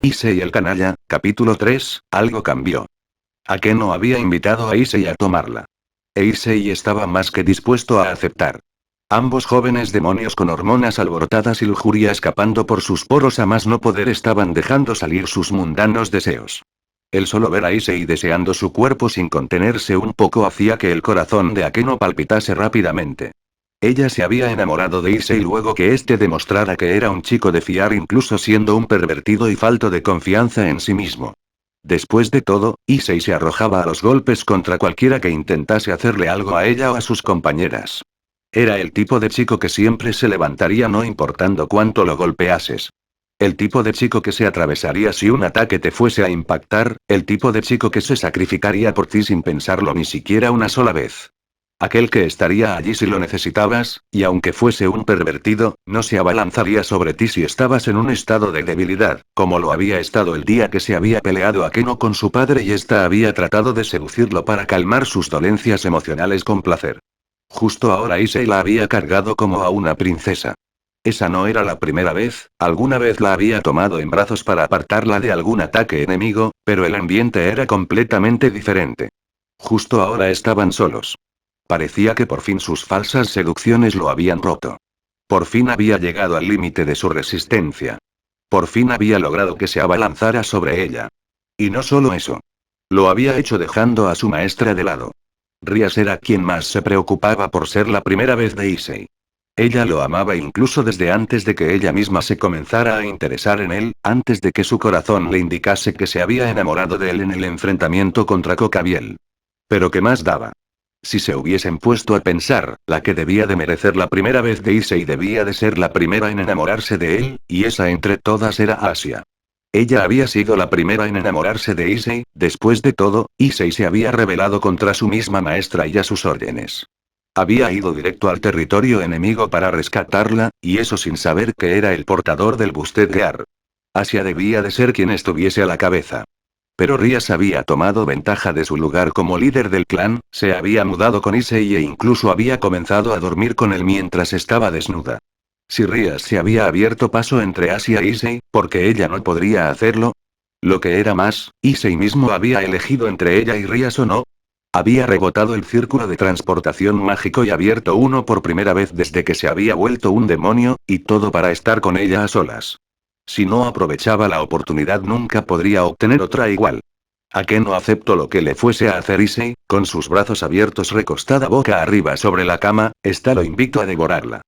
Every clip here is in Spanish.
Issei el canalla, capítulo 3, algo cambió. Akeno había invitado a Issei a tomarla. E Issei estaba más que dispuesto a aceptar. Ambos jóvenes demonios con hormonas alborotadas y lujuria escapando por sus poros a más no poder estaban dejando salir sus mundanos deseos. El solo ver a Issei deseando su cuerpo sin contenerse un poco hacía que el corazón de Akeno palpitase rápidamente. Ella se había enamorado de Issei luego que éste demostrara que era un chico de fiar incluso siendo un pervertido y falto de confianza en sí mismo. Después de todo, Issei se arrojaba a los golpes contra cualquiera que intentase hacerle algo a ella o a sus compañeras. Era el tipo de chico que siempre se levantaría no importando cuánto lo golpeases. El tipo de chico que se atravesaría si un ataque te fuese a impactar, el tipo de chico que se sacrificaría por ti sin pensarlo ni siquiera una sola vez. Aquel que estaría allí si lo necesitabas, y aunque fuese un pervertido, no se abalanzaría sobre ti si estabas en un estado de debilidad, como lo había estado el día que se había peleado Akeno con su padre y ésta había tratado de seducirlo para calmar sus dolencias emocionales con placer. Justo ahora Issei la había cargado como a una princesa. Esa no era la primera vez, alguna vez la había tomado en brazos para apartarla de algún ataque enemigo, pero el ambiente era completamente diferente. Justo ahora estaban solos. Parecía que por fin sus falsas seducciones lo habían roto. Por fin había llegado al límite de su resistencia. Por fin había logrado que se abalanzara sobre ella. Y no solo eso. Lo había hecho dejando a su maestra de lado. Rías era quien más se preocupaba por ser la primera vez de Issei. Ella lo amaba incluso desde antes de que ella misma se comenzara a interesar en él, antes de que su corazón le indicase que se había enamorado de él en el enfrentamiento contra Cocabiel. Pero ¿qué más daba? Si se hubiesen puesto a pensar, la que debía de merecer la primera vez de Issei debía de ser la primera en enamorarse de él, y esa entre todas era Asia. Ella había sido la primera en enamorarse de Issei, después de todo, Issei se había rebelado contra su misma maestra y a sus órdenes. Había ido directo al territorio enemigo para rescatarla, y eso sin saber que era el portador del Busted Gear. Asia debía de ser quien estuviese a la cabeza. Pero Rías había tomado ventaja de su lugar como líder del clan, se había mudado con Issei e incluso había comenzado a dormir con él mientras estaba desnuda. Si Rías se había abierto paso entre Asia e Issei, porque ella no podría hacerlo. Lo que era más, Issei mismo había elegido entre ella y Rías o no. Había rebotado el círculo de transportación mágico y abierto uno por primera vez desde que se había vuelto un demonio, y todo para estar con ella a solas. Si no aprovechaba la oportunidad nunca podría obtener otra igual. ¿A qué no aceptó lo que le fuese a hacer Issei? Con sus brazos abiertos recostada boca arriba sobre la cama, está lo invito a devorarla.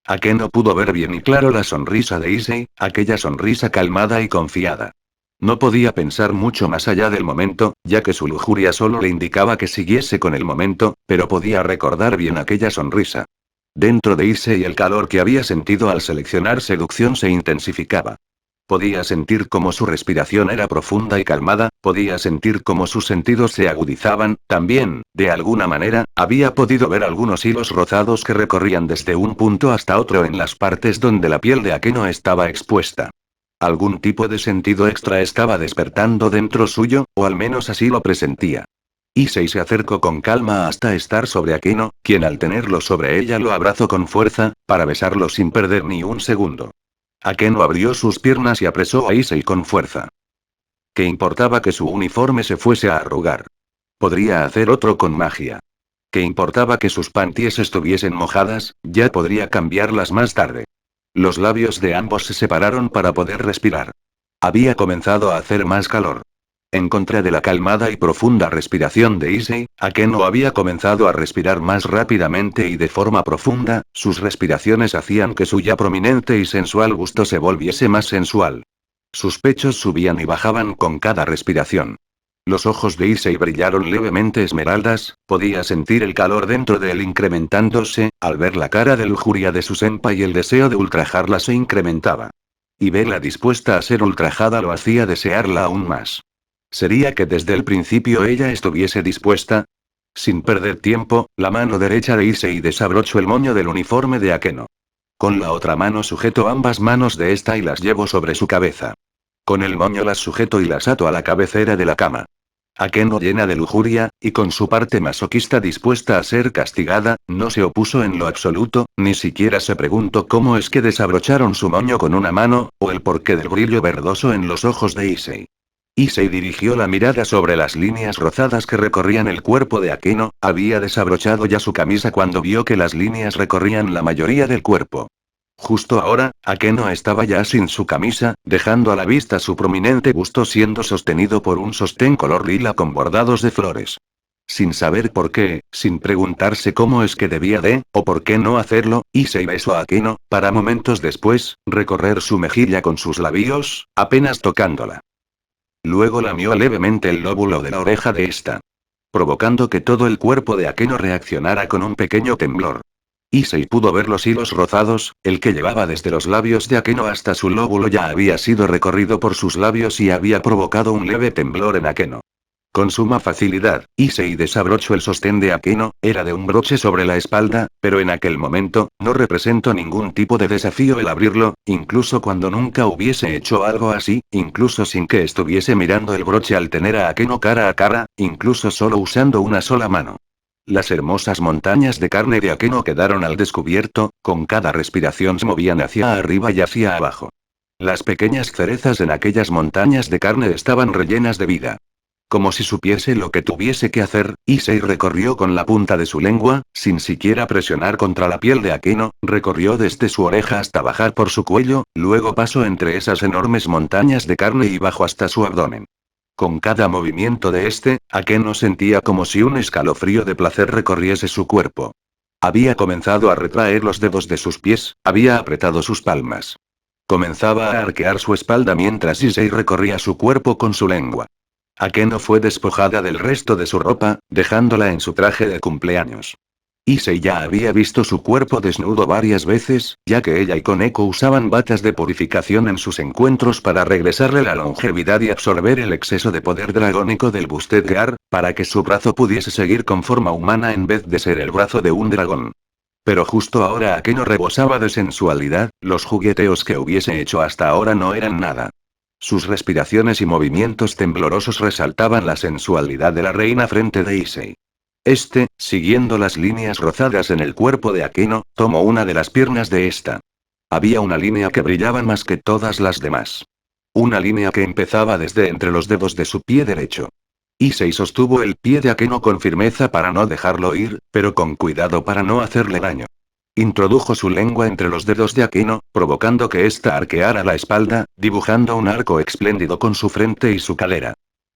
¿A qué no pudo ver bien y claro la sonrisa de Issei, aquella sonrisa calmada y confiada? No podía pensar mucho más allá del momento, ya que su lujuria solo le indicaba que siguiese con el momento, pero podía recordar bien aquella sonrisa. Dentro de Issei el calor que había sentido al seleccionar seducción se intensificaba. Podía sentir cómo su respiración era profunda y calmada, podía sentir cómo sus sentidos se agudizaban, también, de alguna manera, había podido ver algunos hilos rozados que recorrían desde un punto hasta otro en las partes donde la piel de Akeno estaba expuesta. Algún tipo de sentido extra estaba despertando dentro suyo, o al menos así lo presentía. Issei se acercó con calma hasta estar sobre Akeno, quien al tenerlo sobre ella lo abrazó con fuerza, para besarlo sin perder ni un segundo. Akeno abrió sus piernas y apresó a Issei con fuerza. ¿Qué importaba que su uniforme se fuese a arrugar? Podría hacer otro con magia. ¿Qué importaba que sus panties estuviesen mojadas? Ya podría cambiarlas más tarde. Los labios de ambos se separaron para poder respirar. Había comenzado a hacer más calor. En contra de la calmada y profunda respiración de Issei, Akeno había comenzado a respirar más rápidamente y de forma profunda, sus respiraciones hacían que su ya prominente y sensual busto se volviese más sensual. Sus pechos subían y bajaban con cada respiración. Los ojos de Issei brillaron levemente esmeraldas, podía sentir el calor dentro de él incrementándose, al ver la cara de lujuria de su senpai y el deseo de ultrajarla se incrementaba. Y verla dispuesta a ser ultrajada lo hacía desearla aún más. ¿Sería que desde el principio ella estuviese dispuesta? Sin perder tiempo, la mano derecha de Issei desabrochó el moño del uniforme de Akeno. Con la otra mano sujeto ambas manos de esta y las llevo sobre su cabeza. Con el moño las sujeto y las ato a la cabecera de la cama. Akeno, llena de lujuria, y con su parte masoquista dispuesta a ser castigada, no se opuso en lo absoluto, ni siquiera se preguntó cómo es que desabrocharon su moño con una mano, o el porqué del brillo verdoso en los ojos de Issei. Issei dirigió la mirada sobre las líneas rozadas que recorrían el cuerpo de Akeno, había desabrochado ya su camisa cuando vio que las líneas recorrían la mayoría del cuerpo. Justo ahora, Akeno estaba ya sin su camisa, dejando a la vista su prominente busto siendo sostenido por un sostén color lila con bordados de flores. Sin saber por qué, sin preguntarse cómo es que debía de, o por qué no hacerlo, Issei besó a Akeno, para momentos después, recorrer su mejilla con sus labios, apenas tocándola. Luego lamió levemente el lóbulo de la oreja de esta, provocando que todo el cuerpo de Akeno reaccionara con un pequeño temblor. Issei pudo ver los hilos rozados, el que llevaba desde los labios de Akeno hasta su lóbulo ya había sido recorrido por sus labios y había provocado un leve temblor en Akeno. Con suma facilidad, Issei desabrochó el sostén de Akeno, era de un broche sobre la espalda, pero en aquel momento, no representó ningún tipo de desafío el abrirlo, incluso cuando nunca hubiese hecho algo así, incluso sin que estuviese mirando el broche al tener a Akeno cara a cara, incluso solo usando una sola mano. Las hermosas montañas de carne de Akeno quedaron al descubierto, con cada respiración se movían hacia arriba y hacia abajo. Las pequeñas cerezas en aquellas montañas de carne estaban rellenas de vida. Como si supiese lo que tuviese que hacer, Issei recorrió con la punta de su lengua, sin siquiera presionar contra la piel de Akeno, recorrió desde su oreja hasta bajar por su cuello, luego pasó entre esas enormes montañas de carne y bajó hasta su abdomen. Con cada movimiento de Akeno sentía como si un escalofrío de placer recorriese su cuerpo. Había comenzado a retraer los dedos de sus pies, había apretado sus palmas. Comenzaba a arquear su espalda mientras Issei recorría su cuerpo con su lengua. Akeno fue despojada del resto de su ropa, dejándola en su traje de cumpleaños. Issei ya había visto su cuerpo desnudo varias veces, ya que ella y Koneko usaban batas de purificación en sus encuentros para regresarle la longevidad y absorber el exceso de poder dragónico del Busted Gear, para que su brazo pudiese seguir con forma humana en vez de ser el brazo de un dragón. Pero justo ahora Akeno rebosaba de sensualidad, los jugueteos que hubiese hecho hasta ahora no eran nada. Sus respiraciones y movimientos temblorosos resaltaban la sensualidad de la reina frente de Issei. Siguiendo las líneas rozadas en el cuerpo de Akeno, tomó una de las piernas de esta. Había una línea que brillaba más que todas las demás. Una línea que empezaba desde entre los dedos de su pie derecho. Issei sostuvo el pie de Akeno con firmeza para no dejarlo ir, pero con cuidado para no hacerle daño. Introdujo su lengua entre los dedos de Akeno, provocando que ésta arqueara la espalda, dibujando un arco espléndido con su frente y su cadera.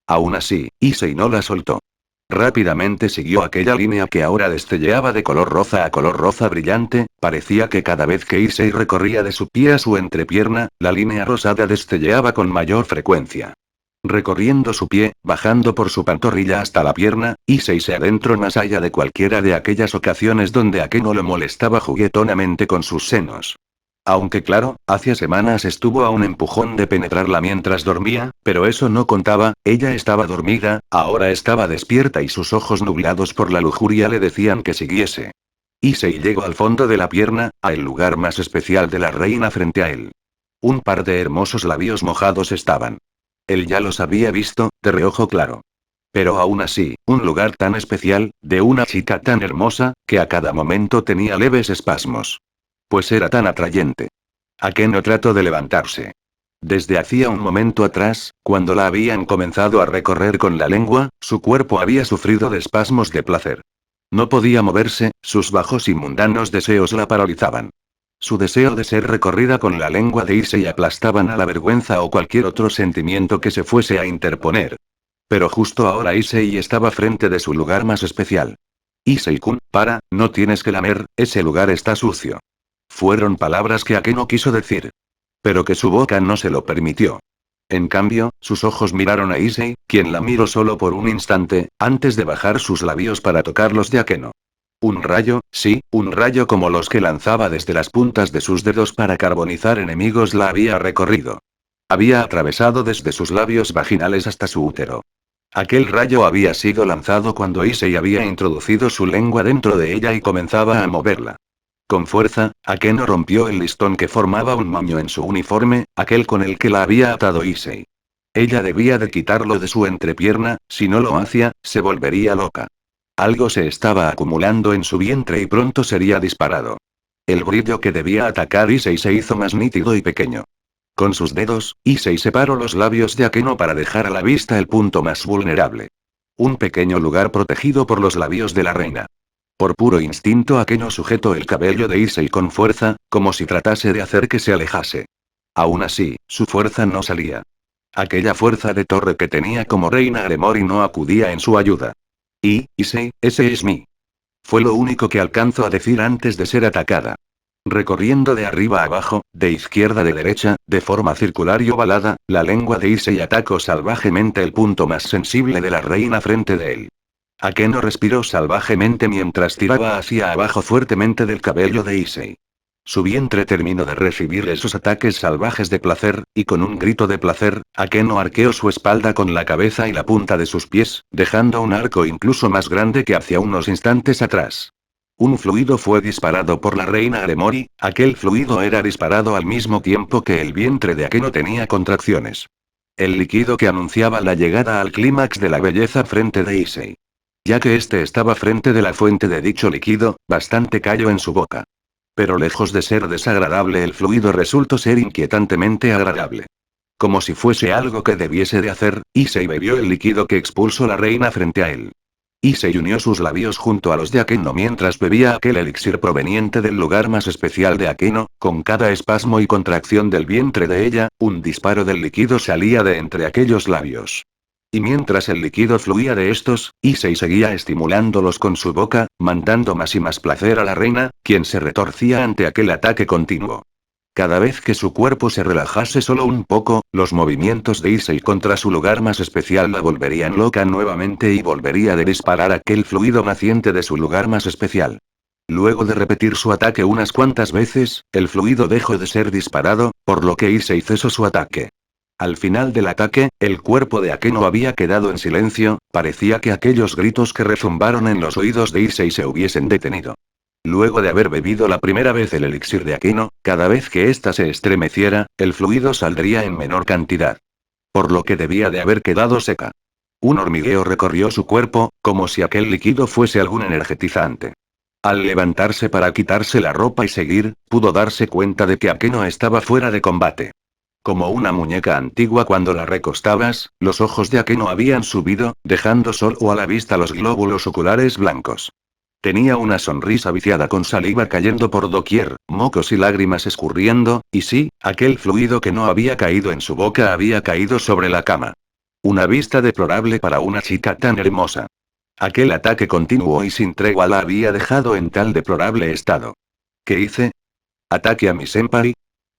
Aún así, Issei no la soltó. Rápidamente siguió aquella línea que ahora destelleaba de color rosa a color rosa brillante, parecía que cada vez que Issei recorría de su pie a su entrepierna, la línea rosada destelleaba con mayor frecuencia. Recorriendo su pie, bajando por su pantorrilla hasta la pierna, Issei se adentró más allá de cualquiera de aquellas ocasiones donde Akeno lo molestaba juguetonamente con sus senos. Aunque claro, hacía semanas estuvo a un empujón de penetrarla mientras dormía, pero eso no contaba, ella estaba dormida, ahora estaba despierta y sus ojos nublados por la lujuria le decían que siguiese. Issei llegó al fondo de la pierna, al lugar más especial de la reina frente a él. Un par de hermosos labios mojados estaban. Él ya los había visto, de reojo claro. Pero aún así, un lugar tan especial, de una chica tan hermosa, que a cada momento tenía leves espasmos. Pues era tan atrayente. Akeno trató de levantarse. Desde hacía un momento atrás, cuando la habían comenzado a recorrer con la lengua, su cuerpo había sufrido de espasmos de placer. No podía moverse, sus bajos y mundanos deseos la paralizaban. Su deseo de ser recorrida con la lengua de Issei aplastaban a la vergüenza o cualquier otro sentimiento que se fuese a interponer. Pero justo ahora Issei estaba frente de su lugar más especial. Issei-kun, no tienes que lamer, ese lugar está sucio. Fueron palabras que Akeno quiso decir. Pero que su boca no se lo permitió. En cambio, sus ojos miraron a Issei, quien la miró solo por un instante, antes de bajar sus labios para tocar los de Akeno. Un rayo, sí, un rayo como los que lanzaba desde las puntas de sus dedos para carbonizar enemigos la había recorrido. Había atravesado desde sus labios vaginales hasta su útero. Aquel rayo había sido lanzado cuando Issei había introducido su lengua dentro de ella y comenzaba a moverla. Con fuerza, Akeno rompió el listón que formaba un moño en su uniforme, aquel con el que la había atado Issei. Ella debía de quitarlo de su entrepierna, si no lo hacía, se volvería loca. Algo se estaba acumulando en su vientre y pronto sería disparado. El brillo que debía atacar Issei se hizo más nítido y pequeño. Con sus dedos, Issei separó los labios de Akeno para dejar a la vista el punto más vulnerable. Un pequeño lugar protegido por los labios de la reina. Por puro instinto Akeno sujetó el cabello de Issei con fuerza, como si tratase de hacer que se alejase. Aún así, su fuerza no salía. Aquella fuerza de torre que tenía como reina Aremori no acudía en su ayuda. Issei, ese es mí. Fue lo único que alcanzó a decir antes de ser atacada. Recorriendo de arriba a abajo, de izquierda a derecha, de forma circular y ovalada, la lengua de Issei atacó salvajemente el punto más sensible de la reina frente de él. Akeno respiró salvajemente mientras tiraba hacia abajo fuertemente del cabello de Issei. Su vientre terminó de recibir esos ataques salvajes de placer, y con un grito de placer, Akeno arqueó su espalda con la cabeza y la punta de sus pies, dejando un arco incluso más grande que hacia unos instantes atrás. Un fluido fue disparado por la reina Aremori, aquel fluido era disparado al mismo tiempo que el vientre de Akeno tenía contracciones. El líquido que anunciaba la llegada al clímax de la belleza frente de Issei. Ya que éste estaba frente de la fuente de dicho líquido, bastante cayó en su boca. Pero lejos de ser desagradable el fluido resultó ser inquietantemente agradable. Como si fuese algo que debiese de hacer, Issei bebió el líquido que expulsó la reina frente a él. Issei unió sus labios junto a los de Akeno mientras bebía aquel elixir proveniente del lugar más especial de Akeno, con cada espasmo y contracción del vientre de ella, un disparo del líquido salía de entre aquellos labios. Y mientras el líquido fluía de estos, Issei seguía estimulándolos con su boca, mandando más y más placer a la reina, quien se retorcía ante aquel ataque continuo. Cada vez que su cuerpo se relajase solo un poco, los movimientos de Issei contra su lugar más especial la volverían loca nuevamente y volvería a disparar aquel fluido naciente de su lugar más especial. Luego de repetir su ataque unas cuantas veces, el fluido dejó de ser disparado, por lo que Issei cesó su ataque. Al final del ataque, el cuerpo de Akeno había quedado en silencio, parecía que aquellos gritos que rezumbaron en los oídos de Issei se hubiesen detenido. Luego de haber bebido la primera vez el elixir de Akeno, cada vez que ésta se estremeciera, el fluido saldría en menor cantidad. Por lo que debía de haber quedado seca. Un hormigueo recorrió su cuerpo, como si aquel líquido fuese algún energetizante. Al levantarse para quitarse la ropa y seguir, pudo darse cuenta de que Akeno estaba fuera de combate. Como una muñeca antigua cuando la recostabas, los ojos de Akeno habían subido, dejando solo a la vista los glóbulos oculares blancos. Tenía una sonrisa viciada con saliva cayendo por doquier, mocos y lágrimas escurriendo, y sí, aquel fluido que no había caído en su boca había caído sobre la cama. Una vista deplorable para una chica tan hermosa. Aquel ataque continuo y sin tregua la había dejado en tal deplorable estado. ¿Qué hice? ¿Ataque a mi senpai?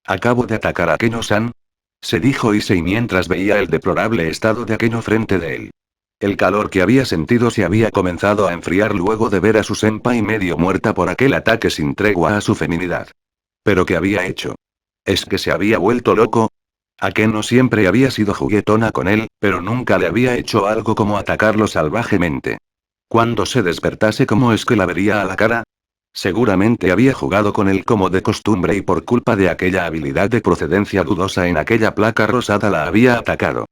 ¿Acabo de atacar a Akeno-san? Se dijo Issei mientras veía el deplorable estado de Akeno frente de él. El calor que había sentido se había comenzado a enfriar luego de ver a su senpai medio muerta por aquel ataque sin tregua a su feminidad. ¿Pero qué había hecho? ¿Es que se había vuelto loco? Akeno siempre había sido juguetona con él, pero nunca le había hecho algo como atacarlo salvajemente. Cuando se despertase, ¿cómo es que la vería a la cara? Seguramente había jugado con él como de costumbre y por culpa de aquella habilidad de procedencia dudosa en aquella placa rosada la había atacado.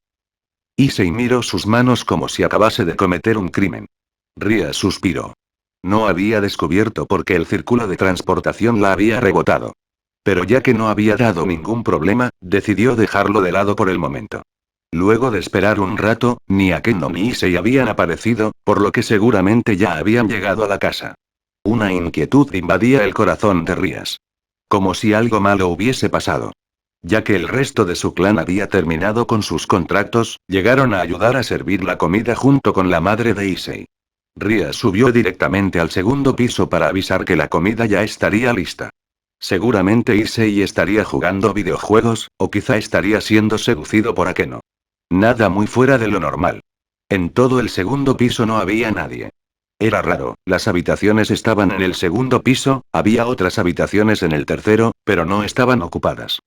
Issei miró sus manos como si acabase de cometer un crimen. Ria suspiró. No había descubierto por qué el círculo de transportación la había rebotado. Pero ya que no había dado ningún problema, decidió dejarlo de lado por el momento. Luego de esperar un rato, ni Akeno ni Issei habían aparecido, por lo que seguramente ya habían llegado a la casa. Una inquietud invadía el corazón de Rías. Como si algo malo hubiese pasado. Ya que el resto de su clan había terminado con sus contratos, llegaron a ayudar a servir la comida junto con la madre de Issei. Rías subió directamente al segundo piso para avisar que la comida ya estaría lista. Seguramente Issei estaría jugando videojuegos, o quizá estaría siendo seducido por Akeno. Nada muy fuera de lo normal. En todo el segundo piso no había nadie. Era raro, las habitaciones estaban en el segundo piso, había otras habitaciones en el tercero, pero no estaban ocupadas.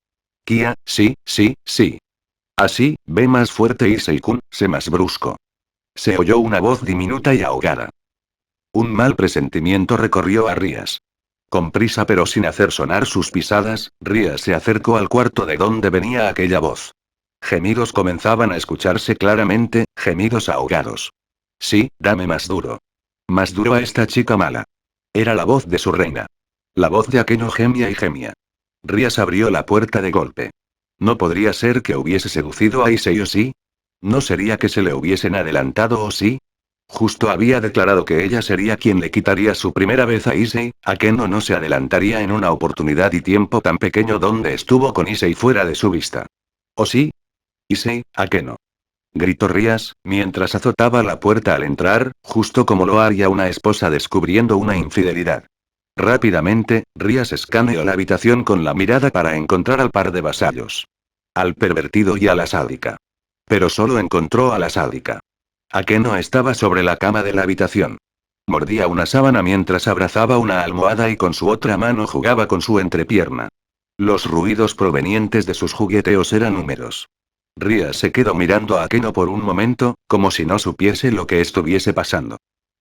Kia, sí, sí, sí. Así, ve más fuerte Issei-kun, sé más brusco. Se oyó una voz diminuta y ahogada. Un mal presentimiento recorrió a Rías. Con prisa pero sin hacer sonar sus pisadas, Rías se acercó al cuarto de donde venía aquella voz. Gemidos comenzaban a escucharse claramente, gemidos ahogados. Sí, dame más duro. Más duro a esta chica mala. Era la voz de su reina. La voz de Akeno gemía y gemía. Rías abrió la puerta de golpe. ¿No podría ser que hubiese seducido a Issei o sí? ¿No sería que se le hubiesen adelantado o sí? Justo había declarado que ella sería quien le quitaría su primera vez a Issei, Akeno no se adelantaría en una oportunidad y tiempo tan pequeño donde estuvo con Issei fuera de su vista. ¿O sí? Issei, Akeno. Gritó Rías, mientras azotaba la puerta al entrar, justo como lo haría una esposa descubriendo una infidelidad. Rápidamente, Rías escaneó la habitación con la mirada para encontrar al par de vasallos. Al pervertido y a la sádica. Pero solo encontró a la sádica. Akeno estaba sobre la cama de la habitación. Mordía una sábana mientras abrazaba una almohada y con su otra mano jugaba con su entrepierna. Los ruidos provenientes de sus jugueteos eran húmedos. Rías se quedó mirando a Akeno por un momento, como si no supiese lo que estuviese pasando.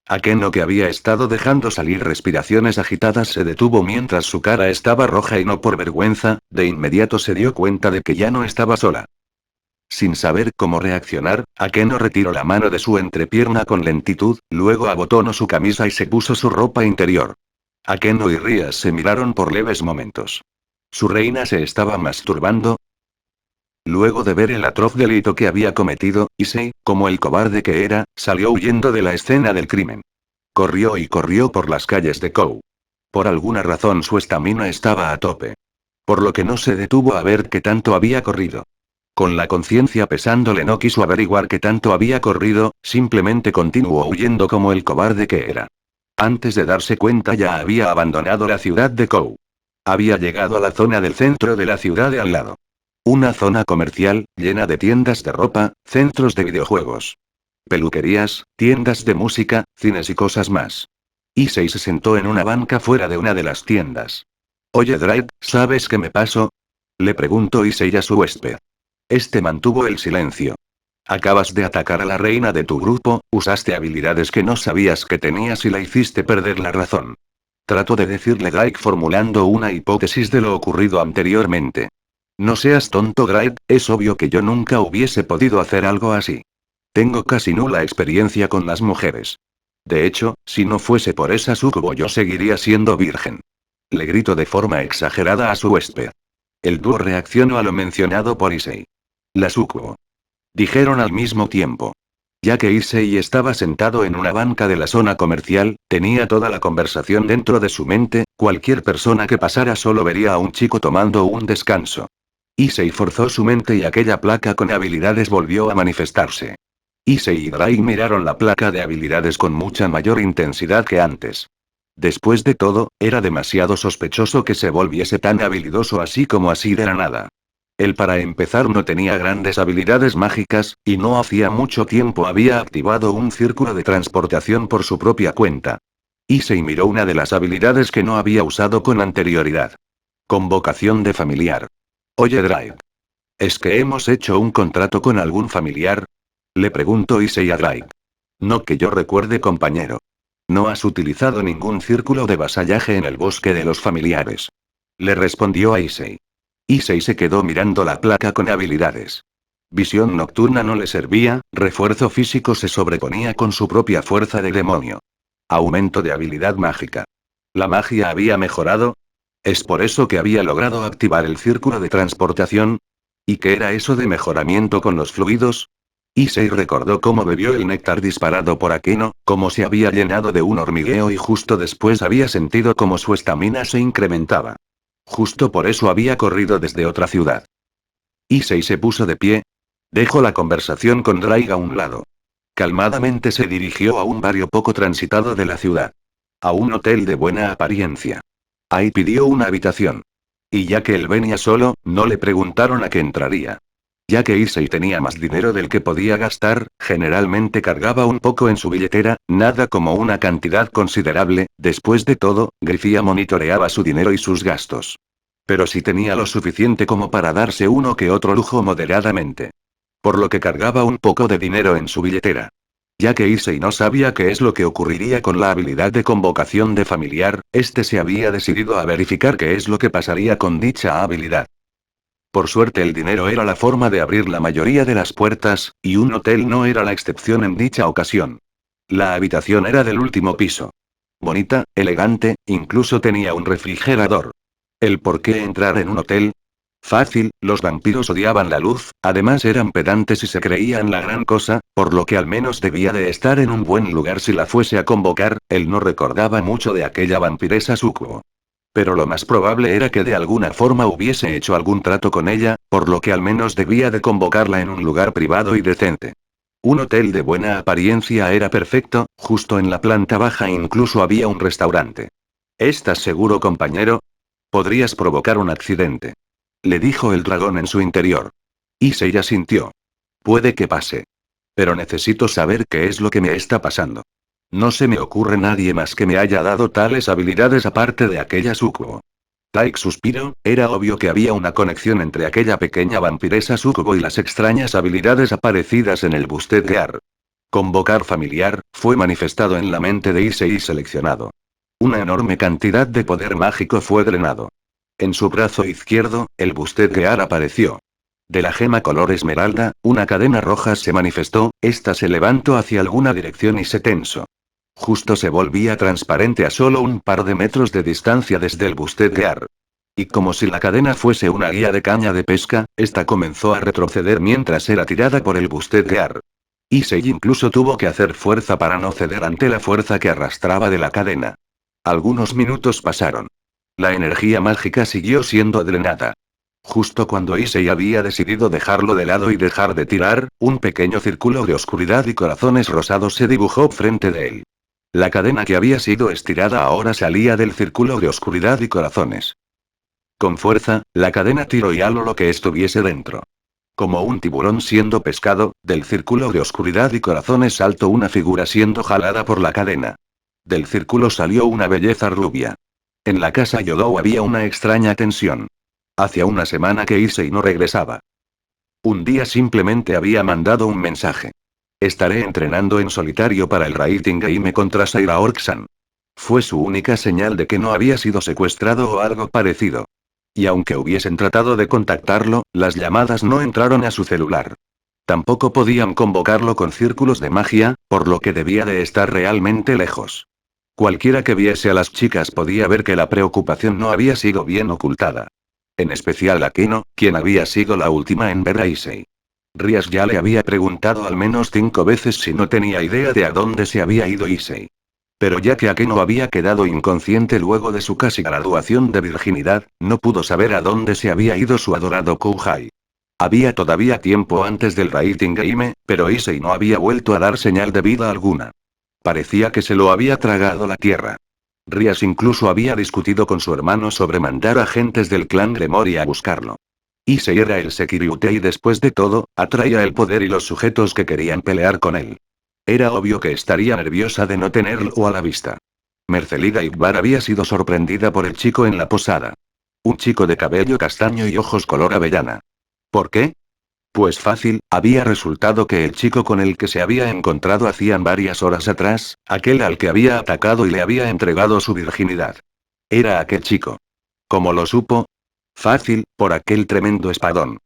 Akeno, que había estado dejando salir respiraciones agitadas, se detuvo mientras su cara estaba roja y no por vergüenza, de inmediato se dio cuenta de que ya no estaba sola. Sin saber cómo reaccionar, Akeno retiró la mano de su entrepierna con lentitud, luego abotonó su camisa y se puso su ropa interior. Akeno y Rías se miraron por leves momentos. ¿Su reina se estaba masturbando? Luego de ver el atroz delito que había cometido, Issei, como el cobarde que era, salió huyendo de la escena del crimen. Corrió y corrió por las calles de Kou. Por alguna razón su estamina estaba a tope. Por lo que no se detuvo a ver qué tanto había corrido. Con la conciencia pesándole no quiso averiguar qué tanto había corrido, simplemente continuó huyendo como el cobarde que era. Antes de darse cuenta ya había abandonado la ciudad de Kou. Había llegado a la zona del centro de la ciudad de al lado. Una zona comercial, llena de tiendas de ropa, centros de videojuegos, peluquerías, tiendas de música, cines y cosas más. Issei se sentó en una banca fuera de una de las tiendas. Oye Drake, ¿sabes qué me pasó? Le preguntó Issei a su huésped. Este mantuvo el silencio. Acabas de atacar a la reina de tu grupo, usaste habilidades que no sabías que tenías y la hiciste perder la razón. Trató de decirle Drake formulando una hipótesis de lo ocurrido anteriormente. No seas tonto, Drake, es obvio que yo nunca hubiese podido hacer algo así. Tengo casi nula experiencia con las mujeres. De hecho, si no fuese por esa sucubo yo seguiría siendo virgen. Le gritó de forma exagerada a su huésped. El dúo reaccionó a lo mencionado por Issei. La sucubo. Dijeron al mismo tiempo. Ya que Issei estaba sentado en una banca de la zona comercial, tenía toda la conversación dentro de su mente, cualquier persona que pasara solo vería a un chico tomando un descanso. Issei forzó su mente y aquella placa con habilidades volvió a manifestarse. Issei y Drake miraron la placa de habilidades con mucha mayor intensidad que antes. Después de todo, era demasiado sospechoso que se volviese tan habilidoso así como así de la nada. Él para empezar no tenía grandes habilidades mágicas, y no hacía mucho tiempo había activado un círculo de transportación por su propia cuenta. Issei miró una de las habilidades que no había usado con anterioridad. Convocación de familiar. Oye Drake. ¿Es que hemos hecho un contrato con algún familiar? Le preguntó Issei a Drake. No que yo recuerde, compañero. No has utilizado ningún círculo de vasallaje en el bosque de los familiares. Le respondió a Issei. Issei se quedó mirando la placa con habilidades. Visión nocturna no le servía, refuerzo físico se sobreponía con su propia fuerza de demonio. Aumento de habilidad mágica. ¿La magia había mejorado? ¿Es por eso que había logrado activar el círculo de transportación? ¿Y qué era eso de mejoramiento con los fluidos? Issei recordó cómo bebió el néctar disparado por Akeno, cómo se había llenado de un hormigueo y justo después había sentido cómo su estamina se incrementaba. Justo por eso había corrido desde otra ciudad. Issei se puso de pie. Dejó la conversación con Drake a un lado. Calmadamente se dirigió a un barrio poco transitado de la ciudad. A un hotel de buena apariencia. Ahí pidió una habitación. Y ya que él venía solo, no le preguntaron a qué entraría. Ya que Issei tenía más dinero del que podía gastar, generalmente cargaba un poco en su billetera, nada como una cantidad considerable, después de todo, Grifía monitoreaba su dinero y sus gastos. Pero sí tenía lo suficiente como para darse uno que otro lujo moderadamente. Por lo que cargaba un poco de dinero en su billetera. Ya que Issei no sabía qué es lo que ocurriría con la habilidad de convocación de familiar, este se había decidido a verificar qué es lo que pasaría con dicha habilidad. Por suerte el dinero era la forma de abrir la mayoría de las puertas, y un hotel no era la excepción en dicha ocasión. La habitación era del último piso. Bonita, elegante, incluso tenía un refrigerador. ¿El por qué entrar en un hotel? Fácil, los vampiros odiaban la luz, además eran pedantes y se creían la gran cosa, por lo que al menos debía de estar en un buen lugar si la fuese a convocar. Él no recordaba mucho de aquella vampiresa sucubo. Pero lo más probable era que de alguna forma hubiese hecho algún trato con ella, por lo que al menos debía de convocarla en un lugar privado y decente. Un hotel de buena apariencia era perfecto, justo en la planta baja incluso había un restaurante. ¿Estás seguro, compañero? Podrías provocar un accidente. Le dijo el dragón en su interior. Issei asintió. Puede que pase. Pero necesito saber qué es lo que me está pasando. No se me ocurre nadie más que me haya dado tales habilidades aparte de aquella sucubo. Taik suspiró, era obvio que había una conexión entre aquella pequeña vampiresa sucubo y las extrañas habilidades aparecidas en el Busted Gear. Convocar familiar, fue manifestado en la mente de Issei y seleccionado. Una enorme cantidad de poder mágico fue drenado. En su brazo izquierdo, el Busted Gear apareció. De la gema color esmeralda, una cadena roja se manifestó, esta se levantó hacia alguna dirección y se tensó. Justo se volvía transparente a solo un par de metros de distancia desde el Busted Gear. Y como si la cadena fuese una guía de caña de pesca, esta comenzó a retroceder mientras era tirada por el Busted Gear. Issei incluso tuvo que hacer fuerza para no ceder ante la fuerza que arrastraba de la cadena. Algunos minutos pasaron. La energía mágica siguió siendo drenada. Justo cuando Issei había decidido dejarlo de lado y dejar de tirar, un pequeño círculo de oscuridad y corazones rosados se dibujó frente de él. La cadena que había sido estirada ahora salía del círculo de oscuridad y corazones. Con fuerza, la cadena tiró y aló lo que estuviese dentro. Como un tiburón siendo pescado, del círculo de oscuridad y corazones saltó una figura siendo jalada por la cadena. Del círculo salió una belleza rubia. En la casa Yodou había una extraña tensión. Hacía una semana que Issei no regresaba. Un día simplemente había mandado un mensaje. Estaré entrenando en solitario para el Rating Game contra Saira Orksan. Fue su única señal de que no había sido secuestrado o algo parecido. Y aunque hubiesen tratado de contactarlo, las llamadas no entraron a su celular. Tampoco podían convocarlo con círculos de magia, por lo que debía de estar realmente lejos. Cualquiera que viese a las chicas podía ver que la preocupación no había sido bien ocultada. En especial Akeno, quien había sido la última en ver a Issei. Rias ya le había preguntado al menos 5 veces si no tenía idea de a dónde se había ido Issei. Pero ya que Akeno había quedado inconsciente luego de su casi graduación de virginidad, no pudo saber a dónde se había ido su adorado Kouhai. Había todavía tiempo antes del Rating Game, pero Issei no había vuelto a dar señal de vida alguna. Parecía que se lo había tragado la tierra. Rias incluso había discutido con su hermano sobre mandar agentes del clan Gremory a buscarlo. Issei era el Sekiryu-te y después de todo, atraía el poder y los sujetos que querían pelear con él. Era obvio que estaría nerviosa de no tenerlo a la vista. Mercelida Igbar había sido sorprendida por el chico en la posada. Un chico de cabello castaño y ojos color avellana. ¿Por qué? Pues fácil, había resultado que el chico con el que se había encontrado hacían varias horas atrás, aquel al que había atacado y le había entregado su virginidad. Era aquel chico. ¿Cómo lo supo? Fácil, por aquel tremendo espadón.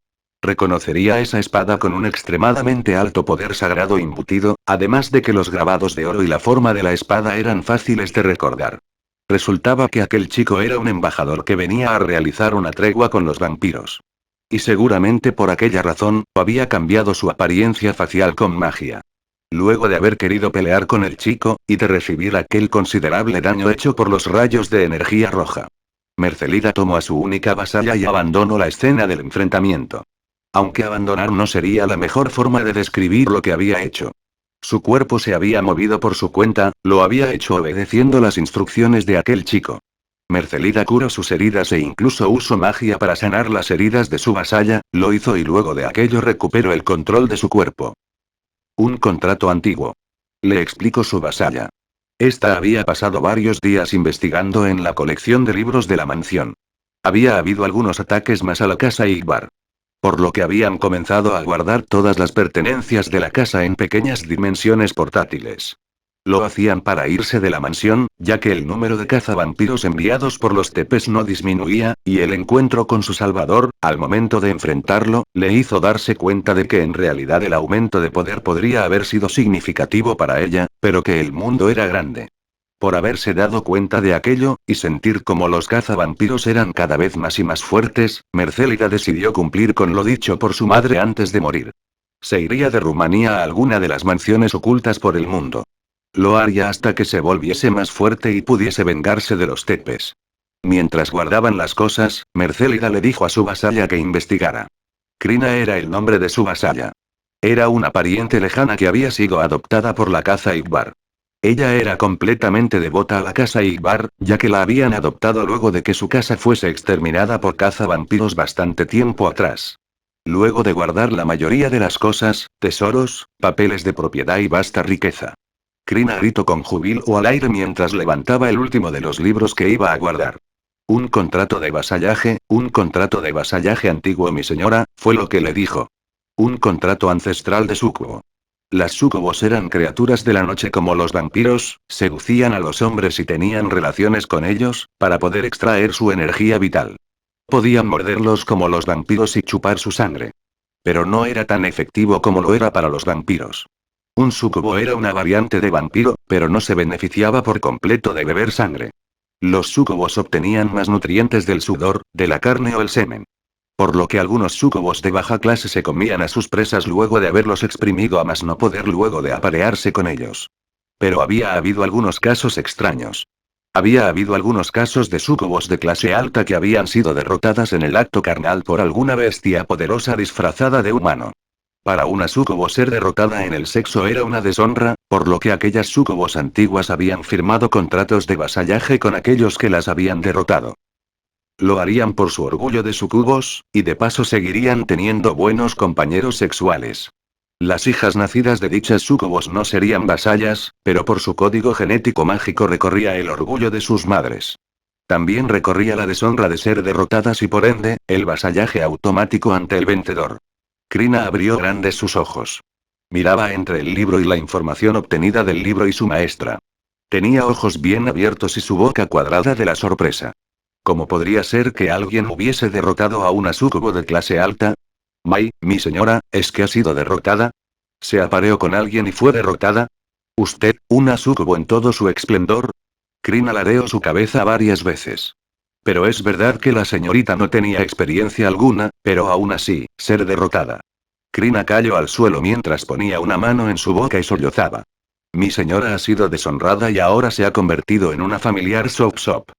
Reconocería esa espada con un extremadamente alto poder sagrado embutido, además de que los grabados de oro y la forma de la espada eran fáciles de recordar. Resultaba que aquel chico era un embajador que venía a realizar una tregua con los vampiros. Y seguramente por aquella razón, había cambiado su apariencia facial con magia. Luego de haber querido pelear con el chico, y de recibir aquel considerable daño hecho por los rayos de energía roja. Mercelida tomó a su única vasalla y abandonó la escena del enfrentamiento. Aunque abandonar no sería la mejor forma de describir lo que había hecho. Su cuerpo se había movido por su cuenta, lo había hecho obedeciendo las instrucciones de aquel chico. Mercelida curó sus heridas e incluso usó magia para sanar las heridas de su vasalla, lo hizo y luego de aquello recuperó el control de su cuerpo. Un contrato antiguo. Le explicó su vasalla. Esta había pasado varios días investigando en la colección de libros de la mansión. Había habido algunos ataques más a la casa Igbar. Por lo que habían comenzado a guardar todas las pertenencias de la casa en pequeñas dimensiones portátiles. Lo hacían para irse de la mansión, ya que el número de cazavampiros enviados por los tepes no disminuía, y el encuentro con su salvador, al momento de enfrentarlo, le hizo darse cuenta de que en realidad el aumento de poder podría haber sido significativo para ella, pero que el mundo era grande. Por haberse dado cuenta de aquello, y sentir cómo los cazavampiros eran cada vez más y más fuertes, Mercélida decidió cumplir con lo dicho por su madre antes de morir. Se iría de Rumanía a alguna de las mansiones ocultas por el mundo. Lo haría hasta que se volviese más fuerte y pudiese vengarse de los tepes. Mientras guardaban las cosas, Mercélida le dijo a su vasalla que investigara. Krina era el nombre de su vasalla. Era una pariente lejana que había sido adoptada por la casa Igbar. Ella era completamente devota a la casa Igbar, ya que la habían adoptado luego de que su casa fuese exterminada por cazavampiros bastante tiempo atrás. Luego de guardar la mayoría de las cosas, tesoros, papeles de propiedad y vasta riqueza. Krina gritó con júbilo al aire mientras levantaba el último de los libros que iba a guardar. Un contrato de vasallaje antiguo, mi señora, fue lo que le dijo. Un contrato ancestral de súcubo. Las súcubos eran criaturas de la noche como los vampiros, seducían a los hombres y tenían relaciones con ellos, para poder extraer su energía vital. Podían morderlos como los vampiros y chupar su sangre. Pero no era tan efectivo como lo era para los vampiros. Un súcubo era una variante de vampiro, pero no se beneficiaba por completo de beber sangre. Los súcubos obtenían más nutrientes del sudor, de la carne o el semen. Por lo que algunos súcubos de baja clase se comían a sus presas luego de haberlos exprimido a más no poder luego de aparearse con ellos. Pero había habido algunos casos extraños. Había habido algunos casos de súcubos de clase alta que habían sido derrotadas en el acto carnal por alguna bestia poderosa disfrazada de humano. Para una súcubo ser derrotada en el sexo era una deshonra, por lo que aquellas súcubos antiguas habían firmado contratos de vasallaje con aquellos que las habían derrotado. Lo harían por su orgullo de sucubos, y de paso seguirían teniendo buenos compañeros sexuales. Las hijas nacidas de dichas súcubos no serían vasallas, pero por su código genético mágico recorría el orgullo de sus madres. También recorría la deshonra de ser derrotadas y por ende, el vasallaje automático ante el vencedor. Krina abrió grandes sus ojos. Miraba entre el libro y la información obtenida del libro y su maestra. Tenía ojos bien abiertos y su boca cuadrada de la sorpresa. ¿Cómo podría ser que alguien hubiese derrotado a una súcubo de clase alta? Mai, mi señora, ¿es que ha sido derrotada? ¿Se apareó con alguien y fue derrotada? ¿Usted, una súcubo en todo su esplendor? Krina ladeó su cabeza varias veces. Pero es verdad que la señorita no tenía experiencia alguna, pero aún así, ser derrotada. Krina cayó al suelo mientras ponía una mano en su boca y sollozaba. Mi señora ha sido deshonrada y ahora se ha convertido en una familiar sop.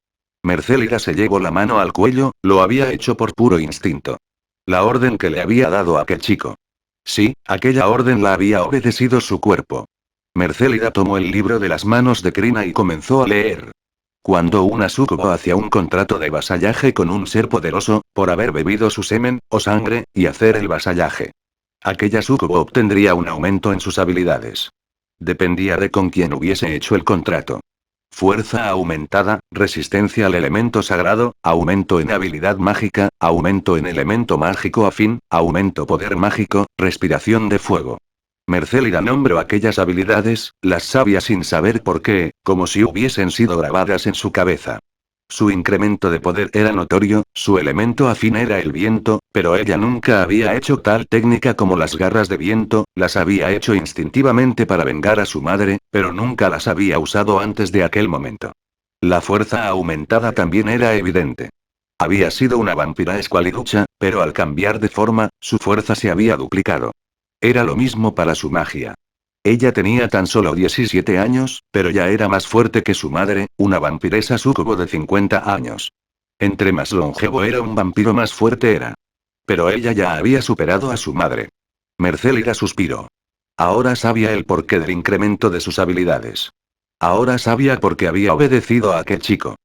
Mercélida se llevó la mano al cuello, lo había hecho por puro instinto. La orden que le había dado aquel chico. Sí, aquella orden la había obedecido su cuerpo. Mercélida tomó el libro de las manos de Krina y comenzó a leer. Cuando una súcubo hacía un contrato de vasallaje con un ser poderoso, por haber bebido su semen, o sangre, y hacer el vasallaje. Aquella súcubo obtendría un aumento en sus habilidades. Dependía de con quién hubiese hecho el contrato. Fuerza aumentada, resistencia al elemento sagrado, aumento en habilidad mágica, aumento en elemento mágico afín, aumento poder mágico, respiración de fuego. Mercélida nombró aquellas habilidades, las sabía sin saber por qué, como si hubiesen sido grabadas en su cabeza. Su incremento de poder era notorio, su elemento afín era el viento, pero ella nunca había hecho tal técnica como las garras de viento, las había hecho instintivamente para vengar a su madre, pero nunca las había usado antes de aquel momento. La fuerza aumentada también era evidente. Había sido una vampira escualiducha, pero al cambiar de forma, su fuerza se había duplicado. Era lo mismo para su magia. Ella tenía tan solo 17 años, pero ya era más fuerte que su madre, una vampiresa súcubo de 50 años. Entre más longevo era un vampiro, más fuerte era. Pero ella ya había superado a su madre. Mercélida suspiró. Ahora sabía el porqué del incremento de sus habilidades. Ahora sabía por qué había obedecido a aquel chico.